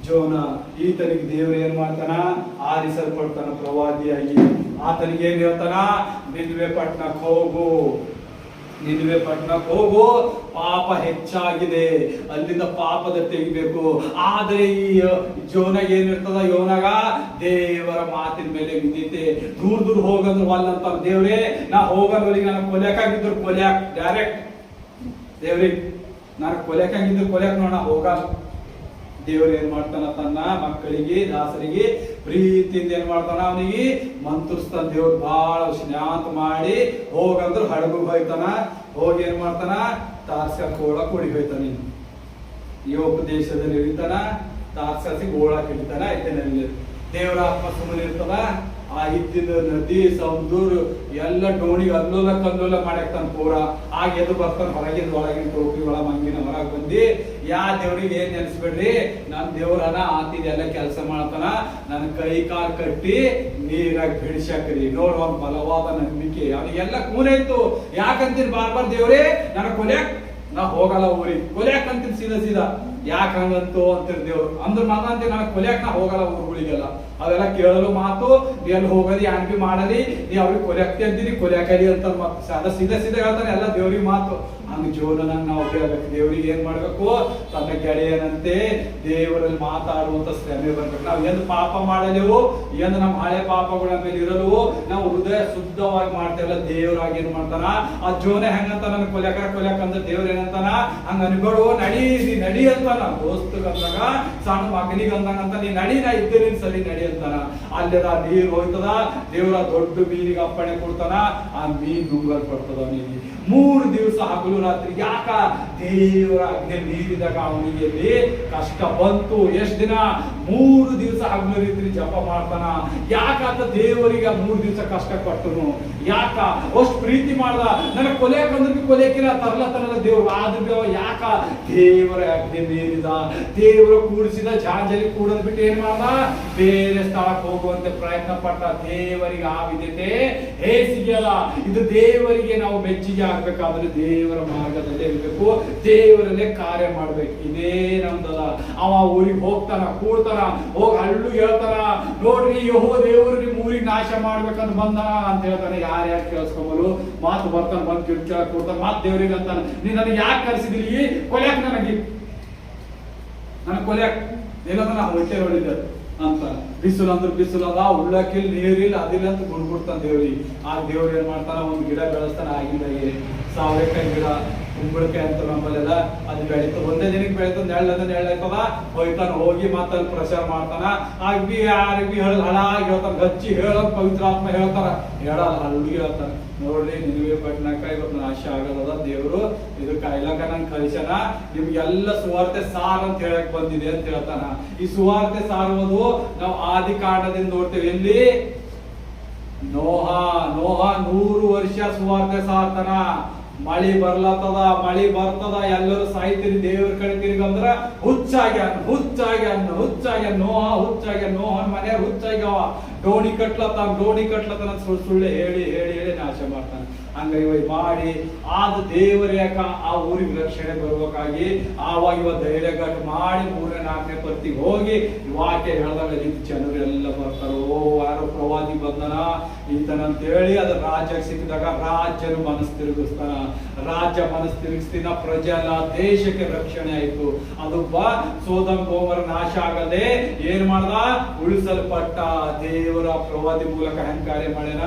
ಜೋನ. ಈತನಿಗೆ ದೇವರು ಏನ್ ಮಾಡ್ತಾನ? ಆರಿಸಲ್ಪಡ್ತಾನ ಪ್ರವಾದಿಯಾಗಿ. ಆತನಿಗೆ ಏನ್ ಹೇಳ್ತಾನ? ನಿನ್ವೆ ಪಟ್ಟಣಕ್ಕೆ ಹೋಗು, ಪಾಪ ಹೆಚ್ಚಾಗಿದೆ, ಅಲ್ಲಿಂದ ಪಾಪದ ತೆಗಿಬೇಕು. ಆದ್ರೆ ಈ ಜೋನಾಗ ಏನಿರ್ತದ? ಯೋನಾಗ ದೇವರ ಮಾತಿನ ಮೇಲೆ ವಿಧಿತೆ. ದೂರ ಹೋಗಂದ್ರು ಅಲ್ಲಂತ ದೇವ್ರೇ, ನಾ ಹೋಗೋದ್ರಿಗೆ ನಾನು ಕೊಲೆಕಾಗಿದ್ರು ಕೊಲ್ಯಾಕ್ ಡೈರೆಕ್ಟ್ ದೇವ್ರಿಗೆ ನಾನು ಕೊಲೆಕಾಗಿದ್ರು ಕೊಲ್ಯಾಕ್ ನೋಡ ಹೋಗ. ದೇವ್ರು ಏನ್ ಮಾಡ್ತಾನ? ತನ್ನ ಮಕ್ಕಳಿಗೆ ದಾಸರಿಗೆ ಪ್ರೀತಿಯಿಂದ ಏನ್ ಮಾಡ್ತಾನ? ಅವನಿಗೆ ಮಂತುಸ್ತಾನ. ದೇವ್ರು ಬಹಳ ಶಾಂತ ಮಾಡಿ ಹೋಗಂದ್ರು ಹಡಗು ಹೋಯ್ತಾನ. ಹೋಗಿ ಏನ್ ಮಾಡ್ತಾನ? ತಾರ್ಸಕ್ ಓಳಕ್ ಹೊಡಿ ಹೋಯ್ತಾನ. ಯೋಪದೇಶದಲ್ಲಿ ಹಿಡಿತಾನ, ತಾರ್ಸಿ ಓಳಕ್ ಹಿಡಿತಾನ. ಐತನಲ್ಲಿ ದೇವರ ಆತ್ಮ ಸುಮ್ಮನೆ ಇರ್ತದ. ಆ ಇದ್ದಿದ್ದ ನದಿ ಸಮುದ್ರ ಎಲ್ಲ ಡೋಣಿಗೆ ಅಲ್ಲೋಲ ಕಲ್ಲೋಲ ಮಾಡಾಕ್ತಾನ ಪೂರ. ಆಗ ಎದು ಬರ್ತಾನ ಹೊರಗಿಂದ ಒಳಗಿನ ಟೋಪಿ ಒಳ ಮಂಗಿನ ಹೊರಗೆ ಬಂದಿ. ಯಾ ದೇವ್ರಿಗೆ ಏನ್ ನೆನ್ಸ್ಬಿಡ್ರಿ, ನನ್ ದೇವ್ರನ ಆತಿದೆಲ್ಲ ಕೆಲಸ ಮಾಡ್ತಾನ, ನನ್ ಕೈ ಕಾಲ್ ಕಟ್ಟಿ ನೀರಾಗ ಬಿಡಿಸಾಕ್ರಿ. ನೋಡ್ ಒಂದ್ ಬಲವಾದ ನಂಬಿಕೆ ಅವನಿಗೆಲ್ಲ ಕೂನೆ ಇತ್ತು. ಯಾಕಂತೀನಿ ಬಾರ್ ದೇವ್ರೇ ನನ್ನ ಕೊಲ್ಯಾಕ್ ನಾ ಹೋಗಲ್ಲ ಊರಿಗೆ, ಕೊಲ್ಯಾಕ್ ಅಂತೀನಿ ಸೀದಾ. ಯಾಕ ಹಂಗಂತು ಅಂತೀರಿ ದೇವ್ರು. ಅಂದ್ರ ಮಗ ಅಂತೀವಿ ನನಗೆ ಕೊಲ್ಯಾಕ್ ನಾ ಹೋಗಲ್ಲ ಊರುಗಳಿಗೆಲ್ಲ. ಅವೆಲ್ಲ ಕೇಳಲು ಮಾತು. ನೀ ಎಲ್ಲಿ ಹೋಗೋದಿ ಯಾನ್ ಬಿ ಮಾಡಲಿ, ನೀ ಅವ್ರಿಗೆ ಕೊಲ್ಯಾಕ್ತಿ ಅಂತೀರಿ, ಕೊಲ್ಯಾಕಲಿ ಅಂತ ಸೀದಾ ಹೇಳ್ತಾನೆ ಎಲ್ಲ ದೇವ್ರಿಗೆ ಮಾತು. ಹಂಗ ಜೋನನಾಗ ನಾವು ಕೇಳಬೇಕು. ದೇವ್ರಿಗೆ ಏನ್ ಮಾಡ್ಬೇಕು? ತನ್ನ ಗೆಳೆಯನಂತೆ ದೇವರಲ್ಲಿ ಮಾತಾಡುವಂತ ಶ್ರಮೆ ಬರ್ಬೇಕು. ನಾವು ಎಂದು ಪಾಪ ಮಾಡಲೆವು, ಎಂದು ನಮ್ಮ ಹಳೆ ಪಾಪಗಳ ಮೇಲೆ ಇರಲು ನಾವು ಹೃದಯ ಶುದ್ಧವಾಗಿ ಮಾಡ್ತೇವಲ್ಲ, ದೇವರಾಗಿ ಏನ್ ಮಾಡ್ತಾನ? ಆ ಜೋನೆ ಹೆಂಗಂತ ನನ್ ಕೊಲ್ಯಾಕ ಅಂದ್ರೆ ದೇವ್ರ ಏನಂತಾನ? ಹಂಗ ಅನ್ಬೇಡು, ನಡಿ ಅಂತಾನ. ದೋಸ್ತಗ್ ಅಂದಾಗ, ಸಣ್ಣ ಮಗನಿಗೆ ಅಂದಂಗಂತ ನೀ ನಡಿ, ನಾ ಇದ್ದೇನೆ ಸರಿ ನಡಿ ಅಂತಾನ. ಅಲ್ಲೆದ ನೀರ್ ಹೋಯ್ತದ, ದೇವ್ರ ದೊಡ್ಡ ಮೀನಿಗೆ ಅಪ್ಪಣೆ ಕೊಡ್ತಾನ. ಆ ಮೀನ್ ನುಂಗಲ್ಪಡ್ತದ ಅವನಿಗೆ 3 ದಿವಸ ಹಗಲು ರಾತ್ರಿ. ಯಾಕ? ದೇವರ ಅಗ್ನಿ ನೀರಿದಾಗ ಅವನಿಗೆ ಕಷ್ಟ ಬಂತು. ಎಷ್ಟ್ ದಿನ? 3 ದಿವಸ ಹಗಲು ರಾತ್ರಿ ಜಪ ಮಾಡ್ತಾನ. ಯಾಕಂತ ದೇವರಿಗೆ 3 ದಿವಸ ಕಷ್ಟ ಪಟ್ಟನು. ಯಾಕ? ಅಷ್ಟು ಪ್ರೀತಿ ಮಾಡ್ದ. ನನ್ನ ಕೊಲೆಕಂದ್ರೆ ಕೊಲೆಕಿನ ತರ್ಲತನದ ದೇವ್ರು. ಆದ್ರೂ ಯಾಕ? ದೇವರ ಅಗ್ನಿ ನೀರಿದ, ದೇವರ ಕೂಡಿಸಿದ. ಜಾಂಜಲಿ ಕೂಡದ್ ಬಿಟ್ಟು ಏನ್ ಮಾಡ್ದ? ಬೇರೆ ಸ್ಥಳಕ್ಕೆ ಹೋಗುವಂತೆ ಪ್ರಯತ್ನ ಪಟ್ಟ. ದೇವರಿಗೆ ಆ ವಿದ್ಯತೆ ಹೇಸಿಗೆಯಲ್ಲ. ಇದು ದೇವರಿಗೆ ನಾವು ಮೆಚ್ಚಿಗೆ ಆಗ್ಬೇಕಾದ್ರೆ ದೇವರ ಮಾರ್ಗದಲ್ಲೇ ಇರ್ಬೇಕು, ದೇವರಲ್ಲೇ ಕಾರ್ಯ ಮಾಡ್ಬೇಕು. ಇದೇ ನಮ್ದಲ್ಲ. ಅವ ಊರಿಗೆ ಹೋಗ್ತಾನ, ಕೂಡ್ತಾನ, ಹೋಗಿ ಹಳ್ಳು ಹೇಳ್ತಾನ, ನೋಡ್ರಿ ಯೆಹೋವ ದೇವರು ನಿಮ್ ಊರಿಗೆ ನಾಶ ಮಾಡ್ಬೇಕಂತ ಬಂದ ಅಂತ ಹೇಳ್ತಾನೆ. ಯಾರ್ಯಾರು ಕೇಳಿಸ್ಕೊಂಬರು ಮಾತು ಬರ್ತಾನ, ಬಂದ್ ಕಿರ್ಚಾಕ್ ಕೊಡ್ತಾನ. ಮಾತು ದೇವ್ರಿಗೆ ಅಂತಾನ, ನೀ ನನಗೆ ಯಾಕೆ ಕರೆಸಿದಿರಿ? ಕೊಲ್ಯಾಕ್ ನನಗೆ ಕೊಲ್ಯಾಕ್ ಏನಂತ ನಾ ಹೊಟ್ಟೆ ನೋಡಿದ್ದೆ ಅಂತ. ಬಿಸಿಲು ಅಂದ್ರೆ ಬಿಸಿಲದ, ಉಳ್ಳಕ್ಕಿಲ್ ನೀರಿಲ್ಲ, ಅದಿಲ್ಲ ಅಂತ ಗುಡ್ಬಿಡ್ತಾನ ದೇವ್ರಿಗೆ. ಆ ದೇವ್ರು ಏನ್ ಮಾಡ್ತಾನ? ಒಂದ್ ಗಿಡ ಬೆಳೆಸ್ತಾನ. ಆಗಿದ್ದಾಗೆ ಸಾವಿರಕಾಯಿ ಗಿಡ, ಕುಂಬಳಕಾಯಿ ಅಂತ ನಮ್ಮಲ್ಲೆಲ್ಲ ಅದು ಬೆಳೀತದ. ಒಂದೇ ದಿನಕ್ಕೆ ಬೆಳೀತದ, ನೆಳ್ಳಾಯ್ತದ. ಹೋಯ್ತಾನ, ಹೋಗಿ ಮತ್ತಲ್ಲಿ ಪ್ರಚಾರ ಮಾಡ್ತಾನ. ಆಗಿ ಯಾರಿಗೂ ಹಳಾಗಿ ಹೇಳ್ತಾನ, ಗಚ್ಚಿ ಹೇಳೋದ್ ಪವಿತ್ರಾತ್ಮ ಹೇಳ್ತಾರ, ಹೇಳಲ್ಲ ಹಳ್ಳಿ ಹೇಳ್ತಾನ. ನೋಡ್ರಿ, ನಿನ್ವೆ ಪಟ್ಟಣಕ್ಕ ಇವತ್ತು ನಾಶ ಆಗದ ದೇವ್ರು ಇದು ಕಾಯ್ಲಕ ನನ್ ಕಳಿಸನ, ನಿಮ್ಗೆಲ್ಲ ಸುವಾರ್ತೆ ಸಾರ್ ಅಂತ ಹೇಳಕ್ ಬಂದಿದೆ ಅಂತ ಹೇಳ್ತಾನ. ಈ ಸುವಾರ್ತೆ ಸಾರುವುದು ನಾವು ಆದಿ ಕಾಂಡದಿಂದ ನೋಡ್ತೇವೆ. ಎಲ್ಲಿ? ನೋಹ 100 ವರ್ಷ ಸುವಾರ್ತೆ ಸಾರ್ತಾನ. ಮಳಿ ಬರ್ತದ, ಎಲ್ಲರೂ ಸಾಯ್ತೀರಿ, ದೇವ್ರ ಕಡೆ ತಿರುಗಂದ್ರ ಹುಚ್ಚಾಗ್ಯಾನ. ನೋಹನ್ ಮನೆ ಹುಚ್ಚಾಗ್ಯಾವ. ಡೋಣಿ ಕಟ್ಲತನ ಸುಳ್ಳು ಹೇಳಿ ನಾಶ ಮಾಡ್ತಾನೆ. ಹಂಗಾಗಿ ಮಾಡಿ ಆದ ದೇವರ ಯಾಕ ಆ ಊರಿಗೆ ರಕ್ಷಣೆ ಬರ್ಬೇಕಾಗಿ ಆವಾಗ ಇವ ಧೈರ್ಯ ಗಟ್ಟು ಮಾಡಿ 3ನೇ 4ನೇ ಪರ್ತಿಗೆ ಹೋಗಿ ವಾಕ್ಯ ಹೇಳ್ದಾಗ ಜನರೆಲ್ಲ ಬರ್ತಾರೋ, ಯಾರೋ ಪ್ರವಾದಿ ಬಂದನ ಈತನಂತ ಹೇಳಿ ಅದ್ರ ರಾಜ್ಯಕ್ಕೆ ಸಿಕ್ಕಿದಾಗ ರಾಜ್ಯನು ಮನಸ್ಸು ತಿರುಗಿಸ್ತಾನ. ರಾಜ್ಯ ಮನಸ್ಸು ತಿರುಗಿಸ್ತಿನ ಪ್ರಜೆ ಅಲ್ಲ, ದೇಶಕ್ಕೆ ರಕ್ಷಣೆ ಆಯ್ತು. ಅದು ಸೋದಮ್ ಗೋಮರ ನಾಶ ಆಗದೆ ಏನ್ ಮಾಡ್ದ? ಉಳಿಸಲ್ಪಟ್ಟ. ದೇವರ ಪ್ರವಾದಿ ಮೂಲಕ ಹೆಂಗ್ ಕಾರ್ಯ ಮಾಡ್ಯಾನ?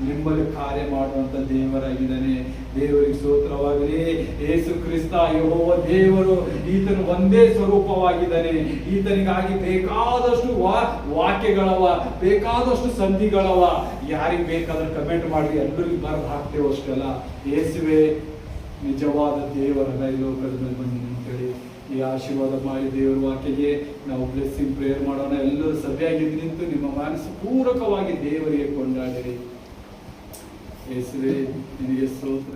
ನಿಮ್ಮಲ್ಲಿ ಕಾರ್ಯ ಮಾಡುವಂತ ದೇವರಾಗಿದ್ದಾನೆ. ದೇವರಿಗೆ ಸ್ತೋತ್ರವಾಗಲಿ. ಯೇಸು ಕ್ರಿಸ್ತ ಯೆಹೋವ ದೇವರು, ಈತನು ಒಂದೇ ಸ್ವರೂಪವಾಗಿದ್ದಾನೆ. ಈತನಿಗಾಗಿ ಬೇಕಾದಷ್ಟು ವಾಕ್ಯಗಳವ, ಬೇಕಾದಷ್ಟು ಸಂಧಿಗಳವ. ಯಾರಿಗೆ ಬೇಕಾದ್ರೆ ಕಮೆಂಟ್ ಮಾಡಿ, ಎಲ್ಲರಿಗೂ ಬರೆದು ಹಾಕ್ತೇವೆ ಅಷ್ಟೆಲ್ಲ. ಯೇಸುವೆ ನಿಜವಾದ ದೇವರನ್ನ ಈ ಲೋಕದ ಮೇಲೆ ಬಂದಿನಿ ಅಂತೇಳಿ ಈ ಆಶೀರ್ವಾದ ಮಾಡಿ ದೇವರ ವಾಕ್ಯಗೆ ನಾವು ಬ್ಲೆಸ್ಸಿಂಗ್ ಪ್ರೇಯರ್ ಮಾಡೋಣ. ಎಲ್ಲರೂ ಸಭೆಯಾಗಿ ನಿಂತು ನಿಮ್ಮ ಮನಸ್ಸು ಪೂರಕವಾಗಿ ದೇವರಿಗೆ ಕೊಂಡಾಡಿರಿ. ಯೇಸುವೇ ನಿನಗೆ ಸ್ತೋತ್ರ.